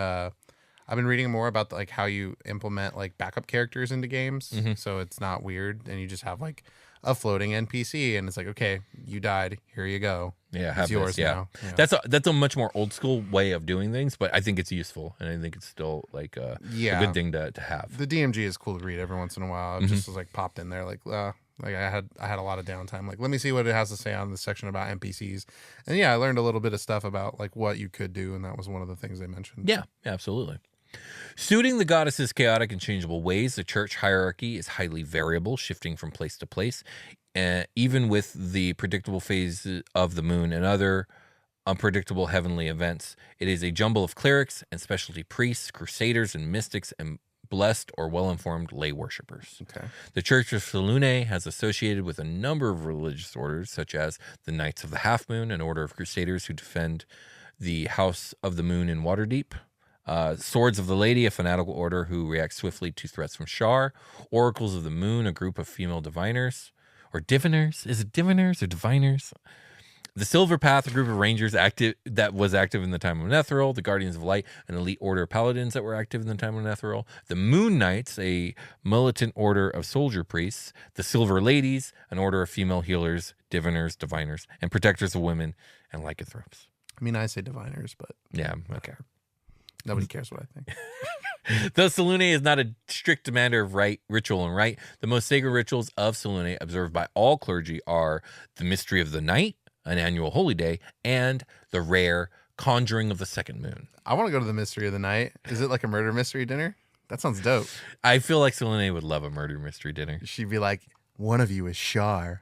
I've been reading more about like how you implement like backup characters into games, so it's not weird, and you just have like a floating NPC, and it's like, okay, you died, here you go. Yeah, it's yours now. Yeah. That's a much more old school way of doing things, but I think it's useful, and I think it's still like a good thing to have. The DMG is cool to read every once in a while. It just was like popped in there, like I had a lot of downtime. Like, let me see what it has to say on the section about NPCs, and I learned a little bit of stuff about like what you could do, and that was one of the things they mentioned. Yeah, absolutely. Suiting the goddess's chaotic and changeable ways, the church hierarchy is highly variable, shifting from place to place, even with the predictable phases of the moon and other unpredictable heavenly events. It is a jumble of clerics and specialty priests, crusaders and mystics, and blessed or well-informed lay worshippers. Okay. The Church of Selune has associated with a number of religious orders, such as the Knights of the Half Moon, an order of crusaders who defend the House of the Moon in Waterdeep. Swords of the Lady, a fanatical order who reacts swiftly to threats from Shar. Oracles of the Moon, a group of female diviners. Or diviners? Is it diviners or diviners? The Silver Path, a group of rangers that was active in the time of Netheril. The Guardians of Light, an elite order of paladins that were active in the time of Netheril. The Moon Knights, a militant order of soldier priests. The Silver Ladies, an order of female healers, diviners, diviners, and protectors of women and lycanthropes. I mean, I say diviners, but yeah, okay. Nobody cares what I think. Though Selune is not a strict demander of ritual and rite, the most sacred rituals of Selune observed by all clergy are the Mystery of the Night, an annual holy day, and the rare Conjuring of the Second Moon. I want to go to the Mystery of the Night. Is it like a murder mystery dinner? That sounds dope. I feel like Selune would love a murder mystery dinner. She'd be like, one of you is Shar.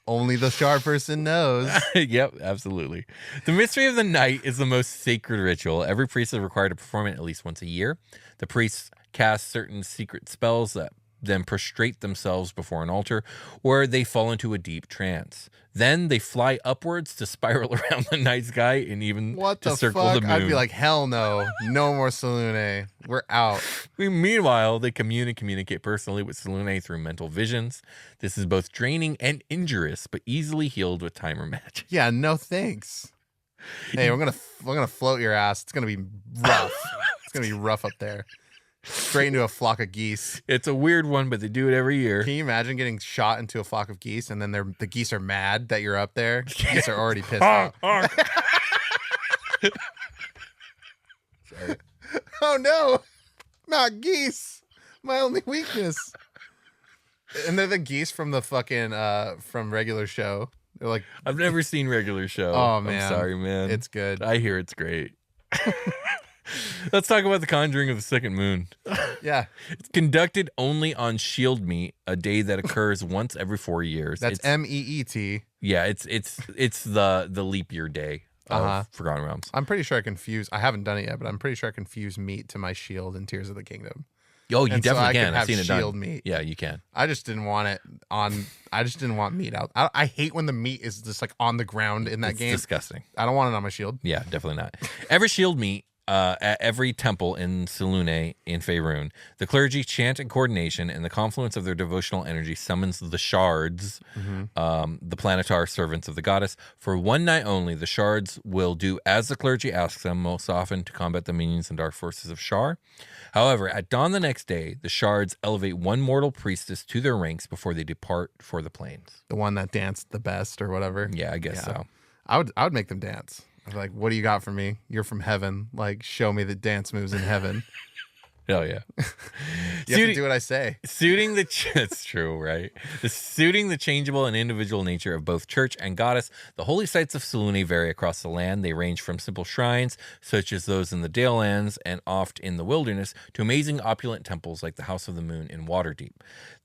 Only the Shar person knows. Yep, absolutely. The Mystery of the Night is the most sacred ritual. Every priest is required to perform it at least once a year. The priests cast certain secret spells that then prostrate themselves before an altar, where they fall into a deep trance. Then they fly upwards to spiral around the night sky and even to circle the moon. I'd be like, hell no. No more Selune. We're out. Meanwhile, they communicate personally with Selune through mental visions. This is both draining and injurious, but easily healed with time or magic. Yeah, no thanks. Hey, we're gonna float your ass. It's gonna be rough. It's gonna be rough up there. Straight into a flock of geese. It's a weird one, but they do it every year. Can you imagine getting shot into a flock of geese, and then the geese are mad that you're up there? Geese are already pissed off. Sorry. Oh no, not geese. My only weakness. And they're the geese from the fucking from Regular Show. They're like, I've never seen Regular Show. Oh man, I'm sorry, man. It's good. I hear it's great. Let's talk about the Conjuring of the Second Moon. Yeah. It's conducted only on Shield Meet, a day that occurs once every 4 years. That's MEET. Yeah, it's the leap year day of Forgotten Realms. I'm pretty sure I haven't done it yet, but I'm pretty sure I confuse meat to my shield in Tears of the Kingdom. Oh, you definitely can. I've seen it shield done. Meat. Yeah, you can. I just didn't want it on. I just didn't want meat out. I hate when the meat is just like on the ground in that game. Disgusting. I don't want it on my shield. Yeah, definitely not. Every Shield Meet, at every temple in Selune in Faerun. The clergy chant in coordination, and the confluence of their devotional energy summons the shards, the planetar servants of the goddess. For one night only, the shards will do as the clergy asks them, most often to combat the minions and dark forces of Shar. However, at dawn the next day, the shards elevate one mortal priestess to their ranks before they depart for the plains. The one that danced the best or whatever. Yeah, I guess so. I would make them dance. I'd be like, what do you got for me? You're from heaven. Like, show me the dance moves in heaven. Hell yeah. You have to do what I say. Suiting it's true, right? Suiting the changeable and individual nature of both church and goddess, the holy sites of Selune vary across the land. They range from simple shrines, such as those in the Dale Lands and oft in the wilderness, to amazing opulent temples like the House of the Moon in Waterdeep.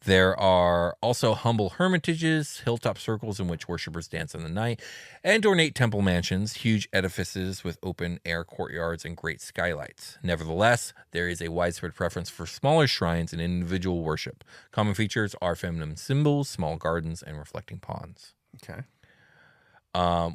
There are also humble hermitages, hilltop circles in which worshippers dance in the night, and ornate temple mansions, huge edifices with open-air courtyards and great skylights. Nevertheless, there is a widespread preference for smaller shrines and individual worship. Common features are feminine symbols, small gardens, and reflecting ponds. Okay.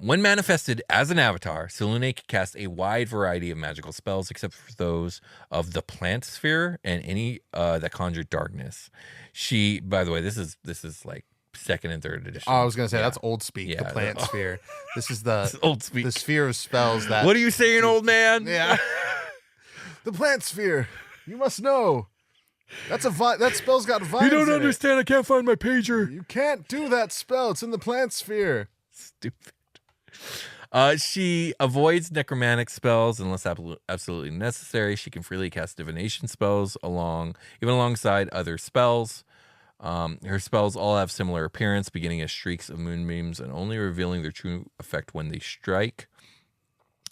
When manifested as an avatar, Selune can cast a wide variety of magical spells, except for those of the plant sphere and any that conjure darkness. She, by the way, this is like second and third edition. Oh, I was gonna say that's old speak. Yeah, the plant sphere. This is the old speak. The sphere of spells. That. What are you saying, old man? Yeah. The plant sphere. You must know. That's that spell's got vines. You don't in understand. I can't find my pager. You can't do that spell. It's in the plant sphere. Stupid. She avoids necromantic spells unless absolutely necessary. She can freely cast divination spells alongside other spells. Her spells all have similar appearance, beginning as streaks of moonbeams and only revealing their true effect when they strike.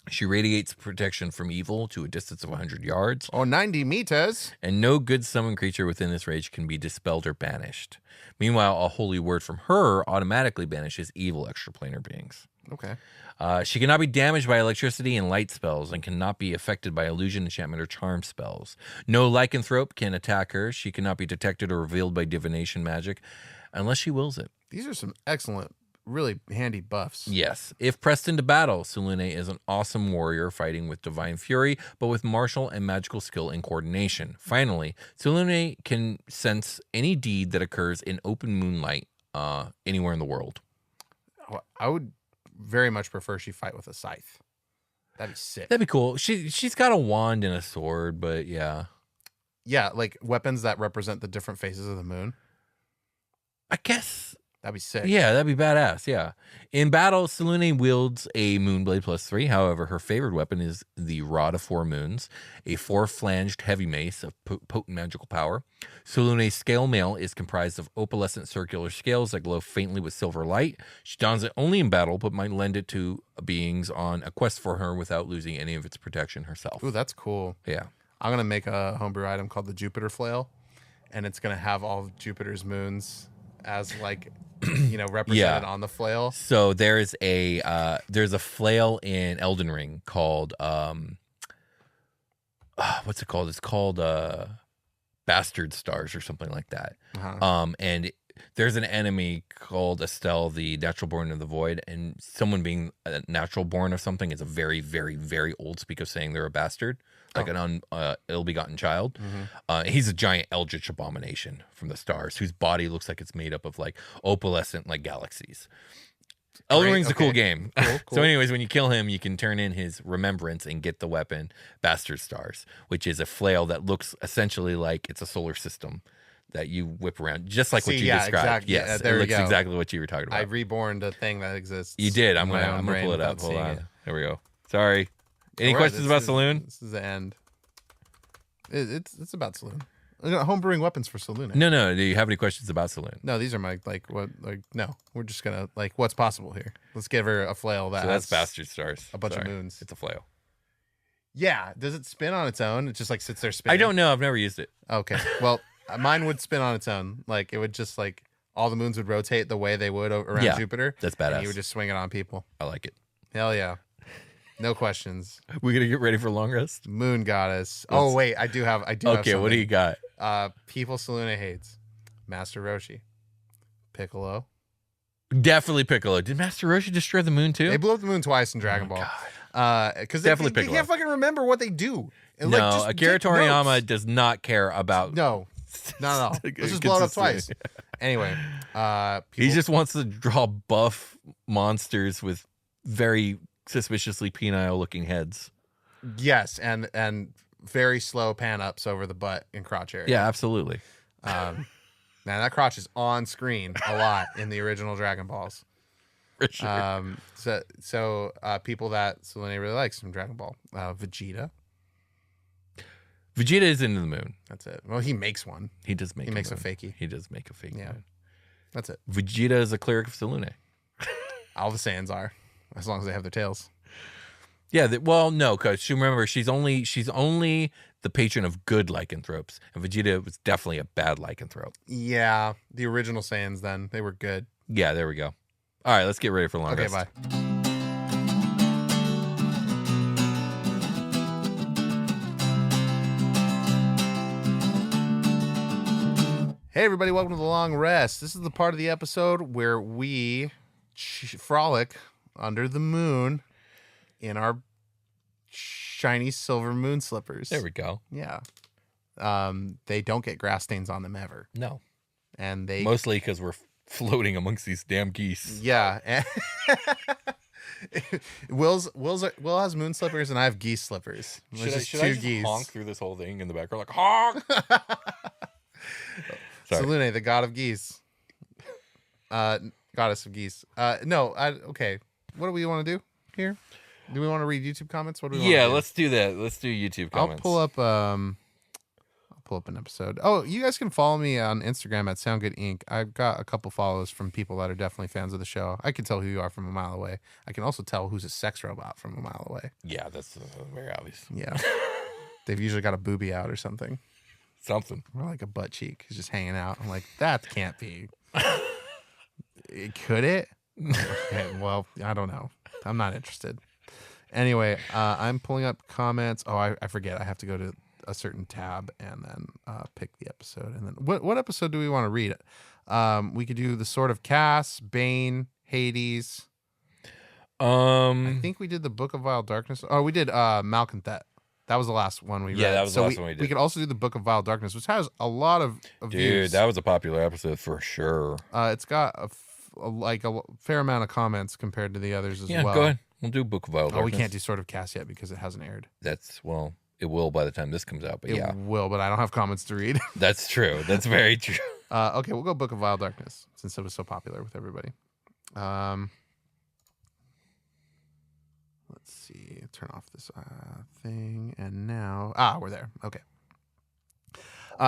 She radiates protection from evil to a distance of 100 yards. Or 90 meters. And no good summoned creature within this range can be dispelled or banished. Meanwhile, a holy word from her automatically banishes evil extraplanar beings. Okay. She cannot be damaged by electricity and light spells and cannot be affected by illusion, enchantment, or charm spells. No lycanthrope can attack her. She cannot be detected or revealed by divination magic unless she wills it. These are some excellent, really handy buffs. Yes. If pressed into battle, Selune is an awesome warrior fighting with divine fury, but with martial and magical skill and coordination. Finally, Selune can sense any deed that occurs in open moonlight anywhere in the world. I would very much prefer she fight with a scythe. That'd be sick. That'd be cool. She's got a wand and a sword, but yeah. Yeah, like weapons that represent the different phases of the moon. I guess that'd be sick. Yeah, that'd be badass. Yeah. In battle, Selune wields a Moonblade +3. However, her favorite weapon is the Rod of Four Moons, a four-flanged heavy mace of potent magical power. Selune's scale mail is comprised of opalescent circular scales that glow faintly with silver light. She dons it only in battle, but might lend it to beings on a quest for her without losing any of its protection herself. Ooh, that's cool. Yeah. I'm going to make a homebrew item called the Jupiter Flail, and it's going to have all of Jupiter's moons as like, represented on the flail. So there's a flail in Elden Ring called what's it called? It's called Bastard Stars or something like that. And there's an enemy called Estelle, the natural born of the void, and someone being a natural born of something is a very, very, very old speak of saying they're a bastard, like an ill-begotten child. He's a giant eldritch abomination from the stars, whose body looks like it's made up of like opalescent like galaxies. Elden Ring's a cool game. Cool. So anyways, when you kill him, you can turn in his remembrance and get the weapon Bastard Stars, which is a flail that looks essentially like it's a solar system that you whip around, just like what you described. Exactly. Yes, there it looks go. Exactly what you were talking about. I reborn the thing that exists. You did. I'm gonna pull it up. Hold on. There we go. Sorry. Any questions about Salune? This is the end. It's about Salune. Homebrewing weapons for Salune. No. Do you have any questions about Salune? No, these are my no. We're just gonna what's possible here. Let's give her a flail that. So that's Bastard Stars. A bunch of moons. It's a flail. Yeah. Does it spin on its own? It just sits there spinning. I don't know. I've never used it. Okay. Well, mine would spin on its own. It would just all the moons would rotate the way they would around Jupiter. That's badass. And you would just swing it on people. I like it. Hell yeah. No questions. We gonna get ready for long rest? Moon goddess. Oh wait, I do have. Okay, what do you got? People Selune hates. Master Roshi. Piccolo. Definitely Piccolo. Did Master Roshi destroy the moon too? They blew up the moon twice in Dragon Ball. Because they Definitely can't fucking remember what they do. And No, just Akira take Toriyama notes. does not care about. No, not at all. Let's just blow it up twice. Anyway, He just wants to draw buff monsters with very suspiciously penile looking heads. Yes, and very slow pan ups over the butt and crotch area. Yeah, absolutely. Man, that crotch is on screen a lot in the original Dragon Balls. For sure. So people that Selune really likes from Dragon Ball, Vegeta. Vegeta is into the moon. That's it. Well, he makes one. He does make. He makes a moon. fakie. He does make a fake. Yeah, moon. that's it. Vegeta is a cleric of Salune. All the Saiyans are, as long as they have their tails. Yeah. Well, no, because remember, she's only the patron of good lycanthropes, and Vegeta was definitely a bad lycanthrope. Yeah, the original Saiyans. Then they were good. Yeah. There we go. All right, let's get ready for the long Okay, rest. bye. Hey everybody, welcome to the long rest. This is the part of the episode where we frolic under the moon in our shiny silver moon slippers. There we go. Yeah. They don't get grass stains on them ever. No. And they Mostly because we're floating amongst these damn geese. Yeah. Will has moon slippers and I have geese slippers. Should I just honk through this whole thing in the background? Like, honk! Sorry. Selune, the god of geese. Goddess of geese. Okay. What do we want to do here? Do we want to read YouTube comments? What do we want to do? Let's do that. Let's do YouTube comments. I'll pull up an episode. Oh, you guys can follow me on Instagram at Soundgood Inc. I've got a couple follows from people that are definitely fans of the show. I can tell who you are from a mile away. I can also tell who's a sex robot from a mile away. Yeah, that's very obvious. Yeah. They've usually got a boobie out or something. Something. Or like a butt cheek is just hanging out. I'm like, that can't be. Could it? Okay, well, I don't know. I'm not interested. Anyway, I'm pulling up comments. Oh, I forget. I have to go to a certain tab and then pick the episode. And then what episode do we want to read? We could do the Sword of Cass, Bane, Hades. I think we did the Book of Vile Darkness. Oh, we did Malconthet. That was the last one we read. Yeah, that was the last one we did. We could also do the Book of Vile Darkness, which has a lot of views. Dude, that was a popular episode for sure. It's got a fair amount of comments compared to the others as well. Yeah, go ahead. We'll do Book of Vile Darkness. We can't do Sword of Cass yet because it hasn't aired. It will by the time this comes out, but It will, but I don't have comments to read. That's true. That's very true. Okay, we'll go Book of Vile Darkness since it was so popular with everybody. Let's see. Turn off this thing. And now... we're there. Okay.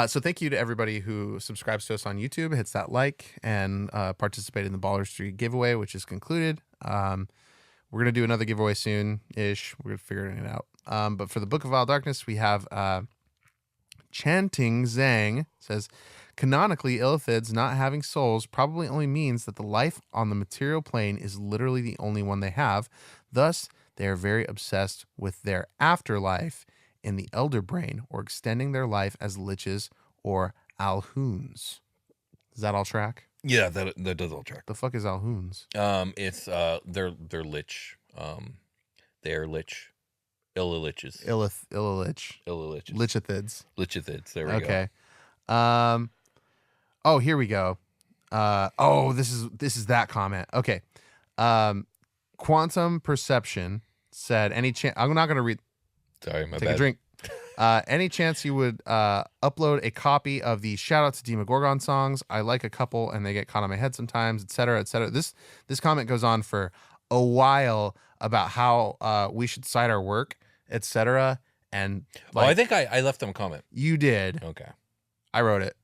So thank you to everybody who subscribes to us on YouTube, hits that like, and participated in the Baller Street giveaway, which is concluded. We're going to do another giveaway soon-ish. We're figuring it out. But for the Book of Vile Darkness, we have Chanting Zhang says, canonically, illithids not having souls probably only means that the life on the material plane is literally the only one they have. Thus, they are very obsessed with their afterlife in the elder brain, or extending their life as liches or alhoons. Does that all track? Yeah, that does all track. The fuck is alhoons? It's they're lich. They are lich. Illiliches. Illilich. Lichithids. Lichithids. There we go. Okay. Here we go. This is that comment. Okay. Quantum Perception said, I'm not going to read. Sorry, my Take bad. a drink. Any chance you would upload a copy of the Shout Out to Demogorgon songs? I like a couple and they get caught on my head sometimes, etc., etc. This comment goes on for a while about how we should cite our work, etc. And I think I left them a comment. You did. Okay. I wrote it.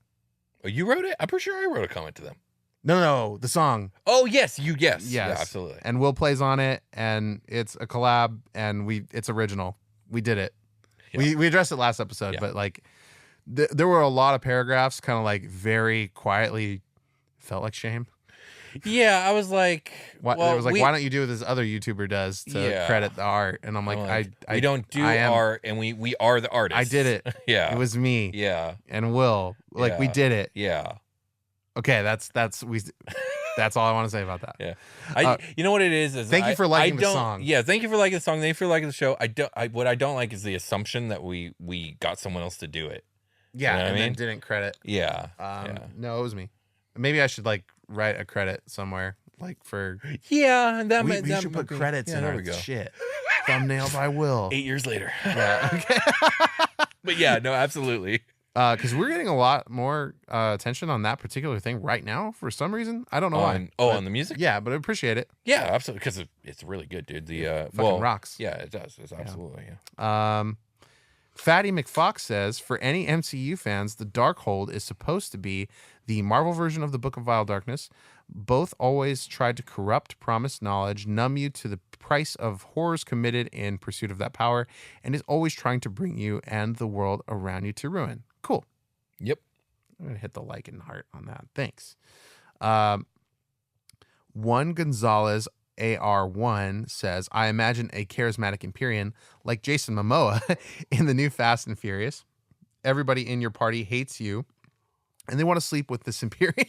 Oh, you wrote it? I'm pretty sure I wrote a comment to them. No, the song. Oh, yes, yes. Yeah, absolutely. And Will plays on it, and it's a collab, and it's original. We did it. Yeah. We addressed it last episode, but like there were a lot of paragraphs kind of like very quietly felt like shame. Yeah, I was like, why don't you do what this other YouTuber does to credit the art? And I'm like, we don't do art, and we are the artists. I did it. Yeah, it was me. Yeah, and Will, we did it. Yeah. Okay, that's we. That's all I want to say about that. Yeah, you know what it is thank you for liking the song. Yeah, thank you for liking the song. Thank you for liking the show. What I don't like is the assumption that we got someone else to do it. Yeah, you know what I mean? Then didn't credit. Yeah. No, it was me. Maybe I should like write a credit somewhere, like for. Yeah, that we should put credits in our shit. Thumbnails, I will. 8 years later. Yeah. Okay. But yeah, no, absolutely. Because we're getting a lot more attention on that particular thing right now for some reason. I don't know why. On the music? Yeah, but I appreciate it. Yeah, absolutely. Because it's really good, dude. The fucking rocks. Yeah, it does. It's absolutely. Yeah. Fatty McFox says, for any MCU fans, the Darkhold is supposed to be the Marvel version of the Book of Vile Darkness. Both always tried to corrupt promised knowledge, numb you to the price of horrors committed in pursuit of that power, and is always trying to bring you and the world around you to ruin. Cool. Yep. I'm going to hit the like and heart on that. Thanks. One Gonzalez AR1 says, I imagine a charismatic Empyrean like Jason Momoa in the new Fast and Furious. Everybody in your party hates you, and they want to sleep with this Empyrean.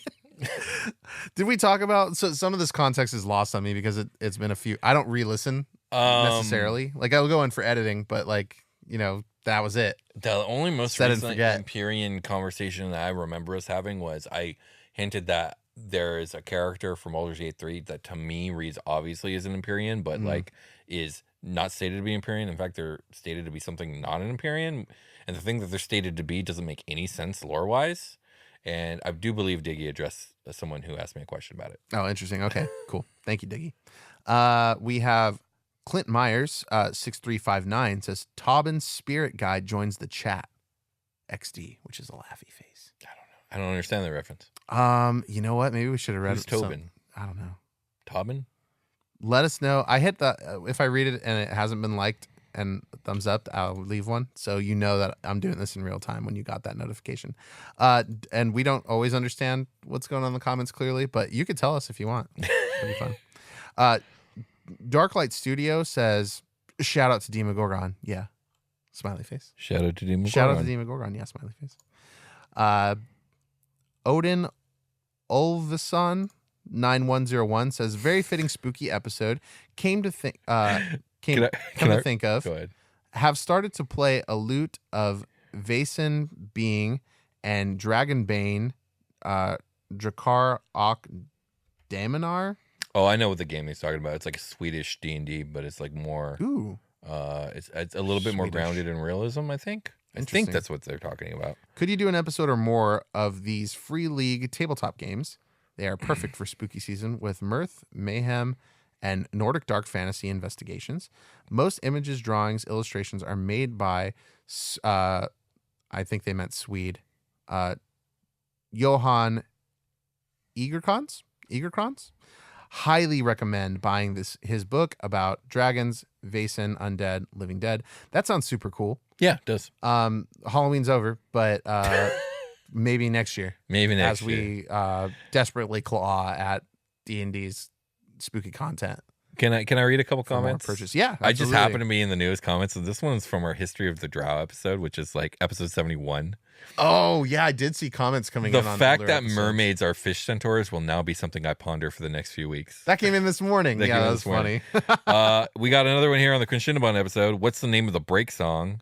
Did we talk about... So some of this context is lost on me because it's been a few... I don't re-listen necessarily. Like, I'll go in for editing, but like, you know, that was it. The only most recent Empyrean conversation that I remember us having was I hinted that there is a character from Baldur's Gate 3 that to me reads obviously as an Empyrean, but like is not stated to be Empyrean. In fact, they're stated to be something not an Empyrean. And the thing that they're stated to be doesn't make any sense lore-wise. And I do believe Diggy addressed someone who asked me a question about it. Oh, interesting. Okay, cool. Thank you, Diggy. We have Clint Myers, 6359, says, Tobin's spirit guide joins the chat. XD, which is a laughy face. I don't understand the reference. You know what? Maybe we should have read Who's Tobin? I don't know. Tobin? Let us know. I hit the if I read it and it hasn't been liked and thumbs up, I'll leave one. So you know that I'm doing this in real time when you got that notification. And we don't always understand what's going on in the comments clearly, but you could tell us if you want. It'd be fun. Darklight Studio says, shout out to Demogorgon. Yeah. Smiley face. Shout out to Demogorgon. Shout out to Demogorgon. Yeah, smiley face. Odin Ulveson 9101 says, very fitting spooky episode. Came to think think of. Go ahead. Have started to play a lute of Vaesen Being and Dragonbane Drakar Ok Daminar. Oh, I know what the game he's talking about. It's like a Swedish D&D, but it's like more. Ooh. It's a little bit more grounded in realism, I think. I think that's what they're talking about. Could you do an episode or more of these free league tabletop games? They are perfect for spooky season with mirth, mayhem, and Nordic dark fantasy investigations. Most images, drawings, illustrations are made by, I think they meant Swede, Johan Egerkrans. Highly recommend buying his book about dragons, Vaesen, undead, living dead. That sounds super cool. Yeah, it does. Halloween's over, but maybe next year. Maybe next year. As we desperately claw at D&D's spooky content. Can I read a couple comments? Purchase. Yeah, absolutely. I just happened to be in the newest comments. So this one's from our History of the Drow episode, which is like episode 71. Oh, yeah, I did see comments coming in on the fact that mermaids are fish centaurs will now be something I ponder for the next few weeks. That came in this morning. Yeah, that was funny. We got another one here on the Quinshinaban episode. What's the name of the break song?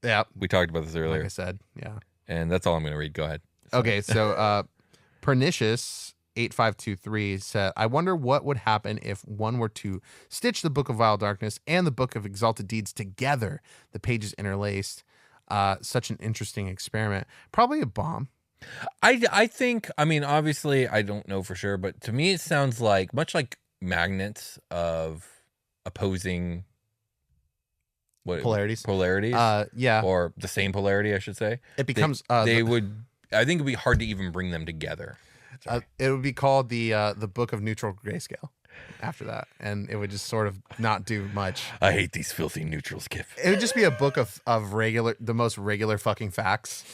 Yeah. We talked about this earlier. Like I said, yeah. And that's all I'm going to read. Go ahead. Okay, so Pernicious 8523 said, I wonder what would happen if one were to stitch the Book of Vile Darkness and the Book of Exalted Deeds together, the pages interlaced. Such an interesting experiment. Probably a bomb. I think, I mean, obviously, I don't know for sure, but to me, it sounds like much like magnets of opposing polarities. Yeah. Or the same polarity, I should say. It becomes, I think it'd be hard to even bring them together. It would be called the Book of Neutral Grayscale after that, and it would just sort of not do much. I hate these filthy neutrals, Kip. It would just be a book of the most regular fucking facts.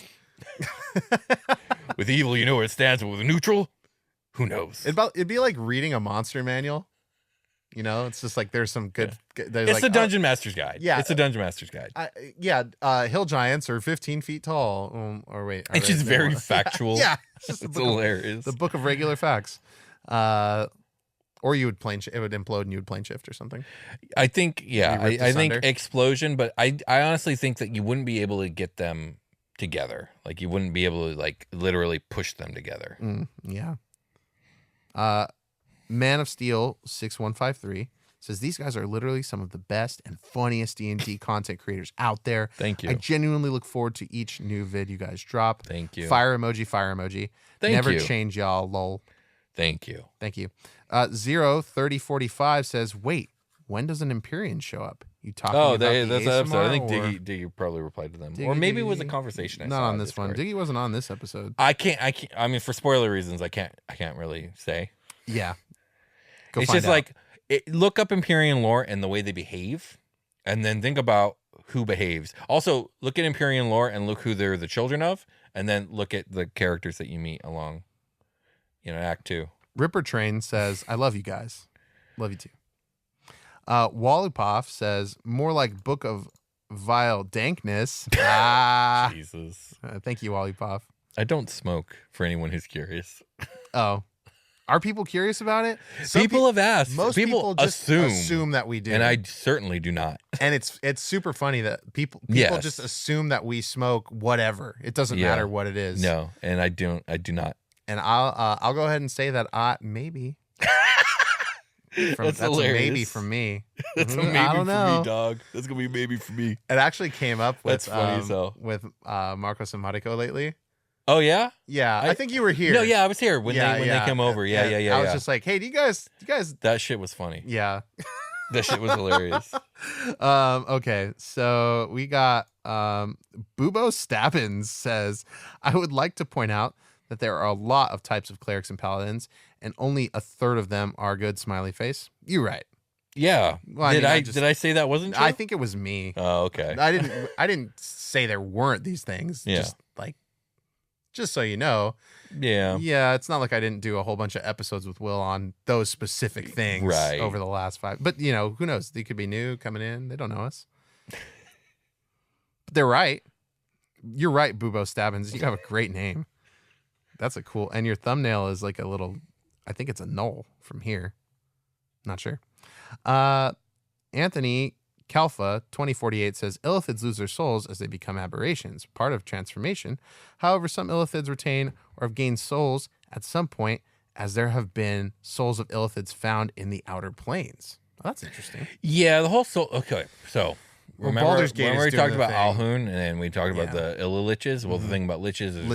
With evil, you know where it stands, but with neutral, who knows? It'd be like reading a monster manual. You know, it's just like there's some good. Yeah. It's the Dungeon Master's Guide. Yeah, it's a Dungeon Master's Guide. Hill giants are 15 feet tall. Or wait, it's just very factual. Yeah, it's hilarious. The Book of Regular Facts. Or you would it would implode and you would plane shift or something. I think, yeah, Be ripped I think asunder. explosion, but I honestly think that you wouldn't be able to get them together. Like you wouldn't be able to like literally push them together. Yeah. Man of Steel 6153 says these guys are literally some of the best and funniest D&D content creators out there. Thank you. I genuinely look forward to each new vid you guys drop. Thank you. Fire emoji, fire emoji. Thank Never you. change, y'all. Lol. Thank you. Thank you. 03045 says, wait, when does an Empyrean show up? You talking about that's the the episode. I think ASMR, or- Diggy probably replied to them, Diggy, or maybe it was a Diggy. conversation. I Not saw on on this one. Discord. Diggy wasn't on this episode. I can't. I mean, for spoiler reasons, I can't really say. Yeah. Go It's find just out. like look up Empyrean lore and the way they behave, and then think about who behaves. Also, look at Empyrean lore and look who they're the children of, and then look at the characters that you meet along, Act 2. Ripper Train says, I love you guys. Love you too. Wallupoff says, more like Book of Vile Dankness. Jesus. Thank you, Wallupoff. I don't smoke, for anyone who's curious. Oh. Are people curious about it? People have asked. Most people just assume that we do. And I certainly do not. And it's super funny that people Yes. just assume that we smoke whatever. It doesn't Yeah. matter what it is. No, and I do not. And I'll go ahead and say that maybe. That's a hilarious. maybe from me. That's a Mm, maybe I don't for know. me, dog. That's gonna be a maybe for me. It actually came up with That's funny as hell. with Marcos and Mariko lately. Oh yeah? Yeah, I think you were here. No, yeah, I was here when they came over. Yeah, And yeah. I was just like, hey, do you guys That shit was funny. yeah. That shit was hilarious. Okay, so we got Bubo Stabbins says, I would like to point out that there are a lot of types of clerics and paladins, and only a third of them are good. Smiley face. You're right. Yeah. Well, did mean, I say that wasn't true? I think it was me. Oh, okay. I didn't say there weren't these things. Yeah. Just so you know. Yeah. Yeah, it's not like I didn't do a whole bunch of episodes with Will on those specific things Right. over the last 5. But, who knows? They could be new coming in. They don't know us. But they're right. You're right, Bubo Stabbins. You have a great name. That's a cool. And your thumbnail is like a little, I think it's a null from here. Not sure. Anthony Kalfa 2048 says illithids lose their souls as they become aberrations, part of transformation. However, some illithids retain or have gained souls at some point, as there have been souls of illithids found in the outer planes. Oh, that's interesting. Yeah, the whole soul. Okay, so remember Baldur's Gate when is we doing talked the about thing. Alhun and then we talked about Yeah. the Illiliches? Well, the thing about liches is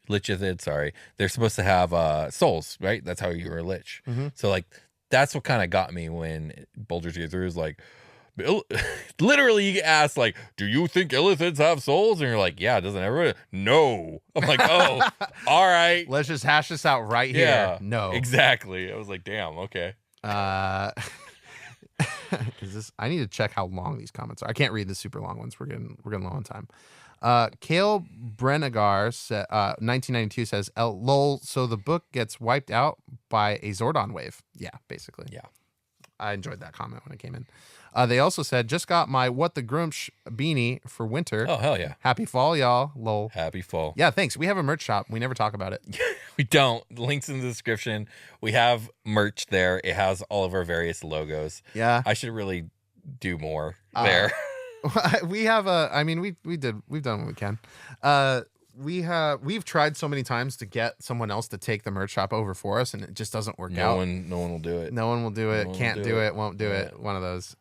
Lichithids. sorry, they're supposed to have souls, right? That's how you're a lich. So like that's what kind of got me when Baldur's Gate 3 is like. Literally, you get asked like, "Do you think illithids have souls?" And you're like, "Yeah, doesn't everybody?" No. I'm like, "Oh, all right." Let's just hash this out right here. Yeah, No. exactly. I was like, "Damn, okay." Is this? I need to check how long these comments are. I can't read the super long ones. We're getting low on time. Kale Brenegar 1992 says, "Lol." So the book gets wiped out by a Zordon wave. Yeah, basically. Yeah. I enjoyed that comment when it came in. They also said, just got my What the Grumsh beanie for winter. Oh hell yeah! Happy fall, y'all. Lol. Happy fall. Yeah, thanks. We have a merch shop. We never talk about it. We don't. Links in the description. We have merch there. It has all of our various logos. Yeah. I should really do more there. We have we've done what we can. We've tried so many times to get someone else to take the merch shop over for us, and it just doesn't work out. No one will do it. No one will do it. No one Can't will do do it. it. Won't do Yeah. it. One of those.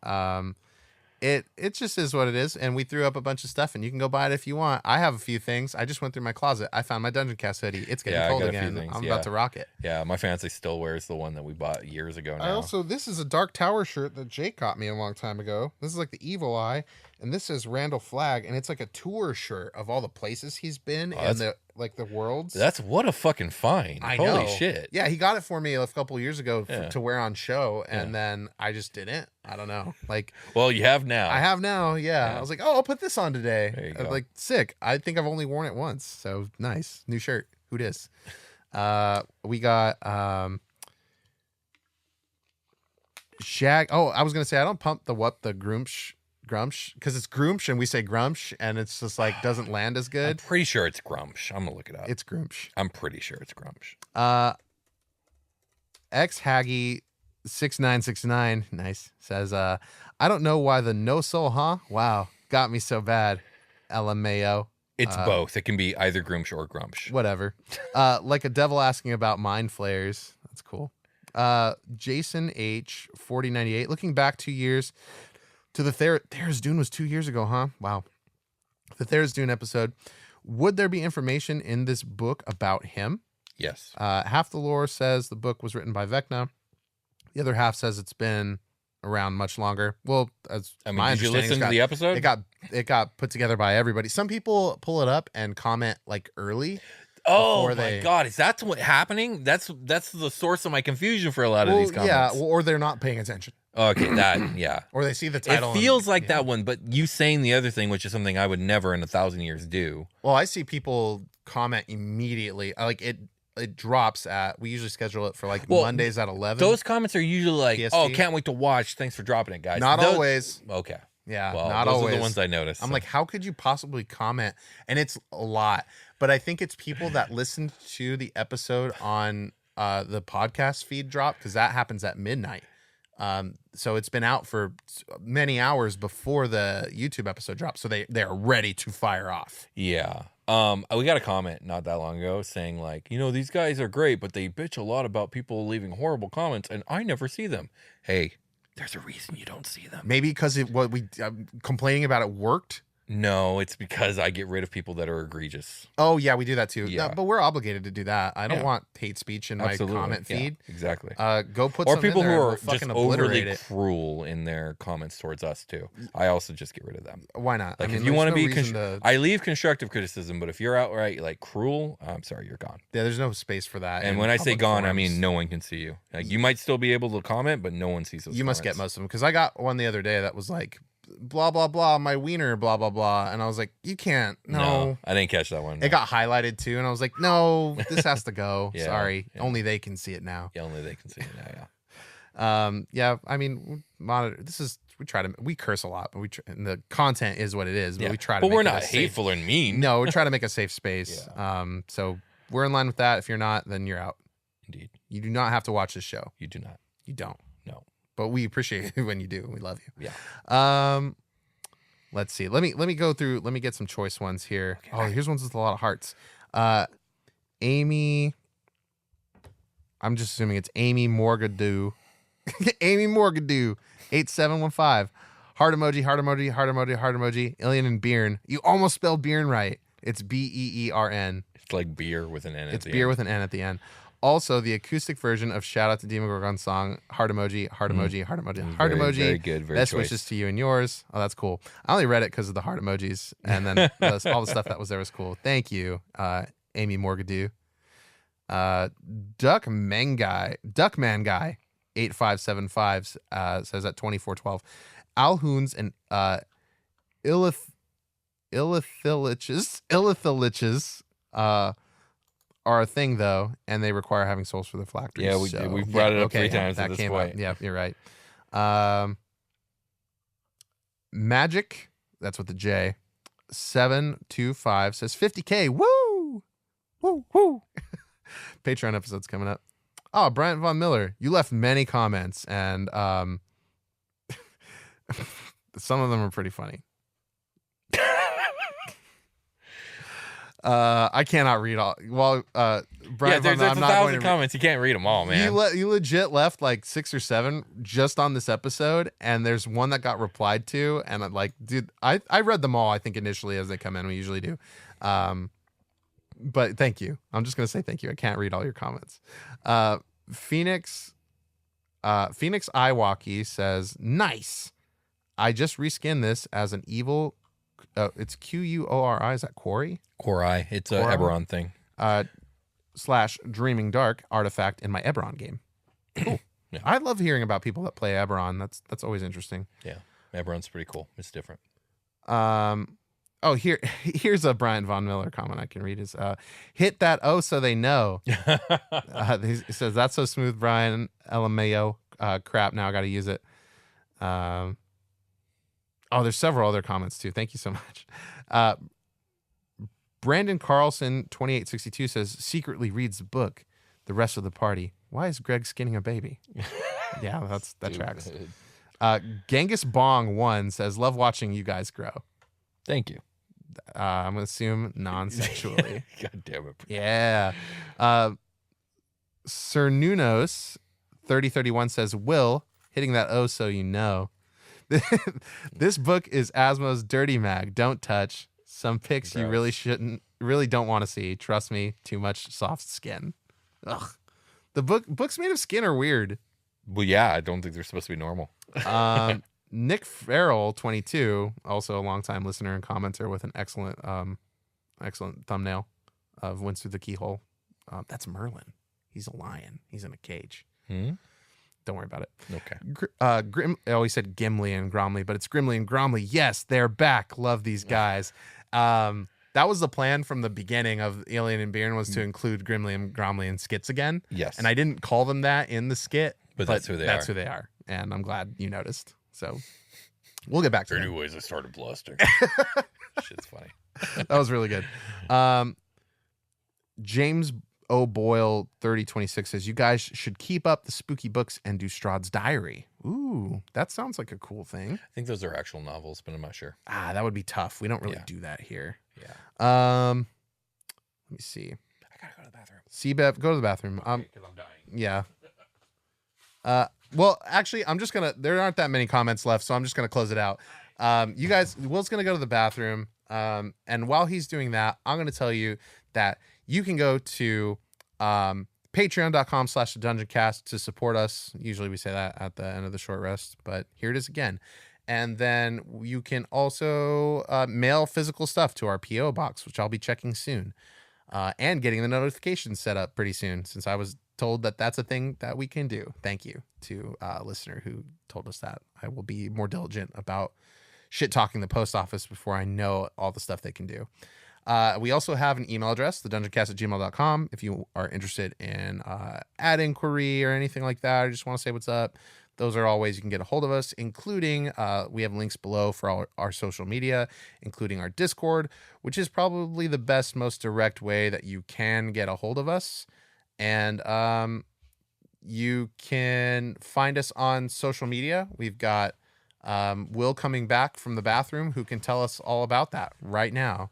It just is what it is, and we threw up a bunch of stuff, and you can go buy it if you want. I have a few things. I just went through my closet. I found my Dungeoncast hoodie. It's getting Yeah, I cold got a few again. things, I'm yeah. about to rock it. Yeah, my fiance still wears the one that we bought years ago now. This is a Dark Tower shirt that Jake got me a long time ago. This is like the Evil Eye, and this is Randall Flagg, and it's like a tour shirt of all the places he's been and the worlds. That's what a fucking find. I Holy know. shit. Yeah, he got it for me a couple years ago Yeah. to wear on show, and then I just didn't. I don't know. Like, Well, you have now. I have now. Yeah. Yeah. I was like, oh, I'll put this on today. There you I was go. like, sick. I think I've only worn it once, so nice new shirt. Who dis? We got Shag. Oh, I was gonna say I don't pump the Grumsh because it's Grumsh and we say Grumsh and it's just like doesn't land as I'm good. pretty sure it's Grumsh. I'm gonna look it up. It's Grumsh. I'm pretty sure it's Grumsh. X Haggy 6969, nice, says, I don't know why the no soul, huh? Wow, got me so bad. LMAO. It's both. It can be either Groomsh or Grumsh. Whatever. Like a devil asking about mind flayers. That's cool. Jason H 4098, looking back 2 years to the There's Dune was 2 years ago, huh? Wow. The There's Dune episode. Would there be information in this book about him? Yes. Half the lore says the book was written by Vecna. The other half says it's been around much longer. Well, as my did you understanding, listen to the episode? It got put together by everybody. Some people pull it up and comment like early. Oh my God! Is that what's happening? That's the source of my confusion for a lot of these comments. Yeah, or they're not paying attention. Okay, that yeah. Or they see the title. It feels like that one, but you saying the other thing, which is something I would never in 1,000 years do. Well, I see people comment immediately. Like it drops at. We usually schedule it for like Mondays at 11. Those comments are usually like, PST. "Oh, can't wait to watch. Thanks for dropping it, guys." Not always. Okay. Yeah, well, not those always. are the ones I noticed. I'm like, how could you possibly comment? And it's a lot, but I think it's people that listened to the episode on the podcast feed drop because that happens at midnight. So it's been out for many hours before the YouTube episode drops, so they're ready to fire off. Yeah. We got a comment not that long ago saying like, these guys are great, but they bitch a lot about people leaving horrible comments, and I never see them. Hey. There's a reason you don't see them. Maybe because what we complaining about it worked. No, it's because I get rid of people that are egregious. Oh yeah, we do that too. Yeah. No, but we're obligated to do that. I don't want hate speech in my comment feed. Yeah, exactly. Go put or some people in there who and are we'll just fucking overly cruel in their comments towards us too. I also just get rid of them. Why not? Like if you want to be, I leave constructive criticism, but if you're outright like cruel, I'm sorry, you're gone. Yeah, there's no space for that. And when I say gone, I mean no one can see you. Like you might still be able to comment, but no one sees those. You must get most of them because I got one the other day that was like, blah blah blah, my wiener, blah blah blah, and I was like, you can't. No, I didn't catch that one. It got highlighted too, and I was like, no, this has to go. Yeah, Sorry, yeah. only they can see it now. Yeah, only they can see it now. Yeah. Yeah. I mean, monitor. We curse a lot, but and the content is what it is. But we try to. But make we're it not a safe, hateful and mean. No, we try to make a safe space. Yeah. So we're in line with that. If you're not, then you're out. Indeed. You do not have to watch this show. You do not. You don't. No. But we appreciate it when you do. We love you. Yeah. Let's see. Let me go through. Let me get some choice ones here. Okay. Oh, here's ones with a lot of hearts. Amy. I'm just assuming it's Amy Morgadoo. Amy Morgadoo. 8715. Heart emoji. Heart emoji. Heart emoji. Heart emoji. Ilian and Beern. You almost spelled Beern right. It's Beern. It's like beer with an N. It's beer with an N at the end. Also, the acoustic version of Shout Out to Demogorgon's song, Heart Emoji, Heart Emoji, Heart Emoji, Heart Emoji. Very good, very Best choice. wishes to you and yours. Oh, that's cool. I only read it because of the heart emojis, and then all the stuff that was there was cool. Thank you, Amy Morgadoo. Duckman Guy, 8575 says at 2412. Alhoons and Illithiliches are a thing though, and they require having souls for the phylacteries. Yeah, we've brought it up 3 times at this point. Up. Yeah, you're right. Magic, that's with the J. 725 says 50K. Woo! Woo! Woo! Patreon episode's coming up. Oh, Bryant Von Miller, you left many comments, and some of them are pretty funny. I cannot read all. Well, Brian, there's 1,000 comments. You can't read them all, man. You legit left like 6 or 7 just on this episode, and there's one that got replied to, and I'm like, dude, I read them all. I think initially as they come in, we usually do. But thank you. I'm just gonna say thank you. I can't read all your comments. Phoenix Iwaki says, nice. I just reskinned this as an evil. It's Quori. Is that Quarry? Quori. It's a Eberron thing. / Dreaming Dark artifact in my Eberron game. Cool. Yeah. I love hearing about people that play Eberron. That's always interesting. Yeah, Eberron's pretty cool. It's different. Here's a Brian Von Miller comment I can read. Is hit that so they know. He says that's so smooth, Brian. LMAO. Crap. Now I got to use it. There's several other comments too. Thank you so much. Brandon Carlson 2862 says secretly reads the book. The rest of the party Why is Greg skinning a baby? Yeah, that tracks. Genghis Bong 1 says, love watching you guys grow. Thank you. I'm going to assume non-sexually. God damn it. Yeah. Sir Nunos 3031 says, Will, hitting that O so you know. This book is Asmo's dirty mag. Don't touch. Some pics you really don't want to see. Trust me, too much soft skin. Ugh. The books made of skin are weird. Well, yeah, I don't think they're supposed to be normal. Nick Farrell 22, also a longtime listener and commenter with an excellent thumbnail of Wins Through the Keyhole. That's Merlin. He's a lion. He's in a cage. Don't worry about it. Okay. He said Gimli and Gromley, but it's Grimly and Gromley. Yes, they're back. Love these guys. That was the plan from the beginning of Alien and Byrne, was to include Grimly and Gromley and skits again. Yes. And I didn't call them that in the skit, but that's who they are. That's who they are. And I'm glad you noticed. So we'll get back to it. Anyways, I started bluster. Shit's funny. That was really good. James O'Boyle 3026 says, you guys should keep up the spooky books and do Strahd's Diary. Ooh, that sounds like a cool thing. I think those are actual novels, but I'm not sure. That would be tough. We don't really do that here. Yeah. Let me see. I gotta go to the bathroom. CBEV, go to the bathroom. Because I'm dying. Yeah. Well, actually, there aren't that many comments left, so I'm just gonna close it out. You guys, Will's gonna go to the bathroom. And while he's doing that, I'm gonna tell you that you can go to patreon.com/Dungeoncast to support us. Usually we say that at the end of the short rest, but here it is again. And then you can also mail physical stuff to our P.O. box, which I'll be checking soon, and getting the notifications set up pretty soon, since I was told that that's a thing that we can do. Thank you to a listener who told us that. I will be more diligent about shit-talking the post office before I know all the stuff they can do. We also have an email address, thedungeoncast@gmail.com, if you are interested in ad inquiry or anything like that, or just want to say what's up. Those are all ways you can get a hold of us, including we have links below for all our social media, including our Discord, which is probably the best, most direct way that you can get a hold of us. And you can find us on social media. We've got Will coming back from the bathroom, who can tell us all about that right now.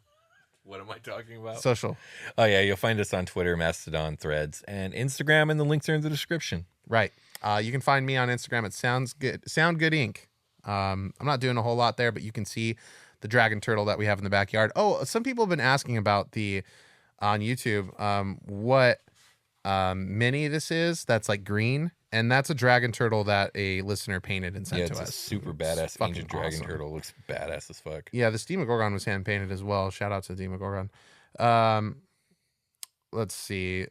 What am I talking about? Social. Oh, yeah. You'll find us on Twitter, Mastodon, Threads, and Instagram, and the links are in the description. Right. You can find me on Instagram at Sound Good Inc. I'm not doing a whole lot there, but you can see the dragon turtle that we have in the backyard. Oh, some people have been asking about on YouTube what mini this is that's like green. And that's a dragon turtle that a listener painted and sent to us. Yeah, it's a super badass ancient dragon turtle. Looks badass as fuck. Yeah, this Demogorgon was hand painted as well. Shout out to Demogorgon. Let's see.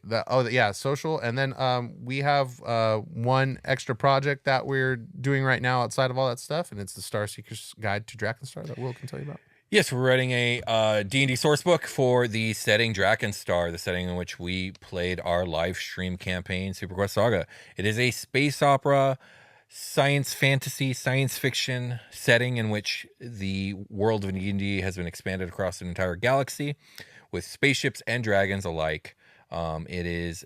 Social. And then we have one extra project that we're doing right now outside of all that stuff, and it's the Star Seeker's Guide to Drakenstar that Will can tell you about. Yes, we're writing a D&D source book for the setting Drakenstar, the setting in which we played our live stream campaign, Super Quest Saga. It is a space opera, science fantasy, science fiction setting in which the world of D&D has been expanded across an entire galaxy with spaceships and dragons alike. It is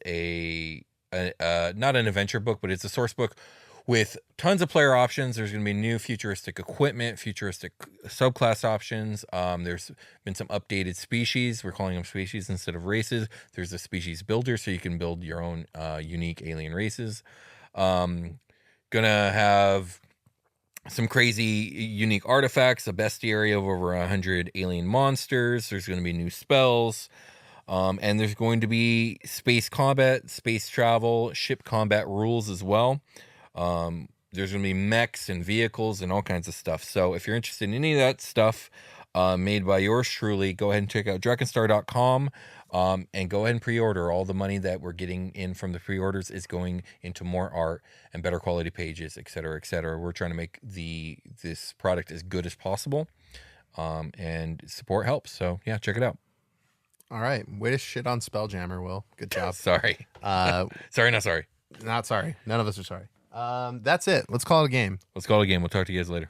not an adventure book, but it's a source book with tons of player options. There's going to be new futuristic equipment, futuristic subclass options. There's been some updated species. We're calling them species instead of races. There's a species builder, so you can build your own unique alien races. Gonna have some crazy unique artifacts, a bestiary of over 100 alien monsters. There's going to be new spells. And there's going to be space combat, space travel, ship combat rules as well. There's going to be mechs and vehicles and all kinds of stuff. So if you're interested in any of that stuff made by yours truly, go ahead and check out drakenstar.com and go ahead and pre-order. All the money that we're getting in from the pre-orders is going into more art and better quality pages, et cetera, et cetera. We're trying to make this product as good as possible, and support helps. So yeah, check it out. All right. Way to shit on Spelljammer, Will. Good job. Sorry. Sorry, not sorry. Not sorry. None of us are sorry. That's it. Let's call it a game. Let's call it a game. We'll talk to you guys later.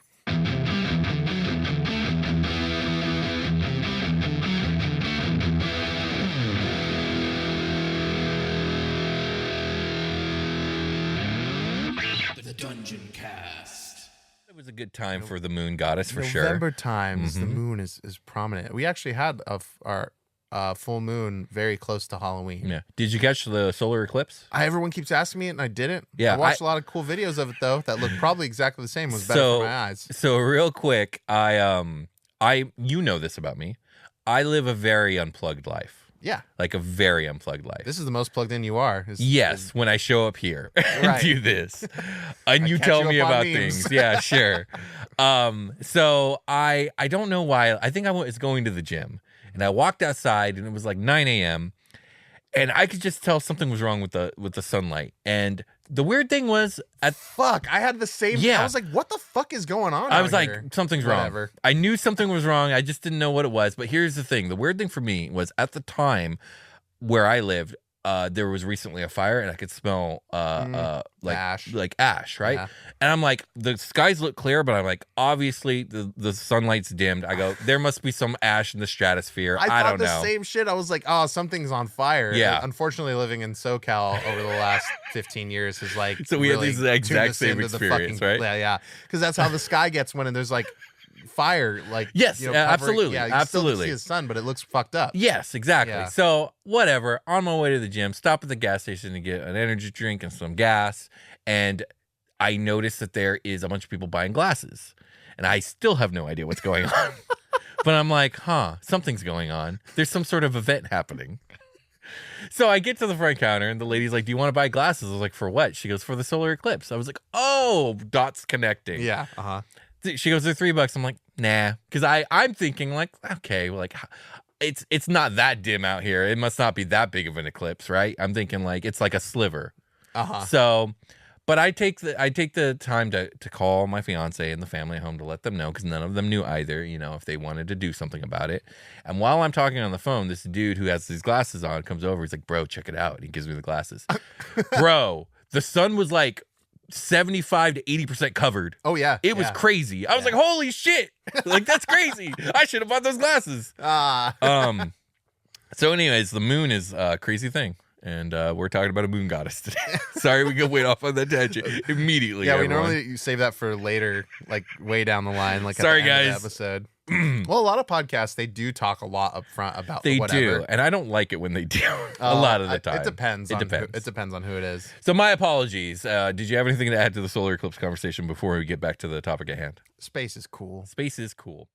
good time for the moon goddess for November sure. times, the moon is prominent. We actually had our full moon very close to Halloween. Yeah. Did you catch the solar eclipse? Everyone keeps asking me, and I didn't. Yeah, I watched a lot of cool videos of it though. That looked probably exactly the same. It was better for my eyes. So real quick, you know this about me. I live a very unplugged life. Yeah. Like a very unplugged life. This is the most plugged in you are. Yes, when I show up here and Right. do this. And you catch tell you me up on about memes. things. Yeah, sure. So I don't know why. I think I was going to the gym. And I walked outside and it was like 9 a.m. And I could just tell something was wrong with the sunlight. And the weird thing was, I had the same. Yeah. I was like, what the fuck is going on? I was out like, here? something's Whatever. wrong. I knew something was wrong. I just didn't know what it was. But here's the thing. The weird thing for me was at the time where I lived, there was recently a fire and I could smell like ash, right? Yeah. And I'm like, the skies look clear, but I'm like, obviously the sunlight's dimmed. I go, there must be some ash in the stratosphere. I thought don't the know. same shit. I was like, oh, something's on fire. Yeah. Unfortunately, living in SoCal over the last 15 years is like So we had really this exact tuned us same into the experience, fucking, right? Yeah. Because that's how the sky gets when there's like fire. Like Yes, covering- absolutely, Yeah, you absolutely. still see the sun, but it looks fucked up. Yes, exactly. Yeah. So whatever. On my way to the gym, stop at the gas station to get an energy drink and some gas, and I noticed that there is a bunch of people buying glasses, and I still have no idea what's going on. But I'm like, something's going on. There's some sort of event happening. So I get to the front counter, and the lady's like, "Do you want to buy glasses?" I was like, "For what?" She goes, "For the solar eclipse." I was like, "Oh, dots connecting." Yeah. She goes, "They're $3." I'm like, "Nah," because I'm thinking like, okay, well, like it's not that dim out here. It must not be that big of an eclipse, right? I'm thinking like it's like a sliver. So, but I take the time to call my fiance and the family at home to let them know, because none of them knew either, you know, if they wanted to do something about it. And while I'm talking on the phone, this dude who has these glasses on comes over. He's like, "Bro, check it out." And he gives me the glasses. Bro, the sun was like 75 to 80% covered. Oh yeah. It was crazy. I was like, holy shit. Like, that's crazy. I should have bought those glasses. So anyways, the moon is a crazy thing. And we're talking about a moon goddess today. Sorry, we go way off on that tangent immediately. Yeah, everyone. we normally save that for later, like way down the line, like Sorry, at the end of guys. the episode. Well, a lot of podcasts, they do talk a lot up front about They whatever. do, and I don't like it when they do. A lot of the time, It depends. It depends. It depends on who it is. So my apologies. Did you have anything to add to the solar eclipse conversation before we get back to the topic at hand? Space is cool. Space is cool.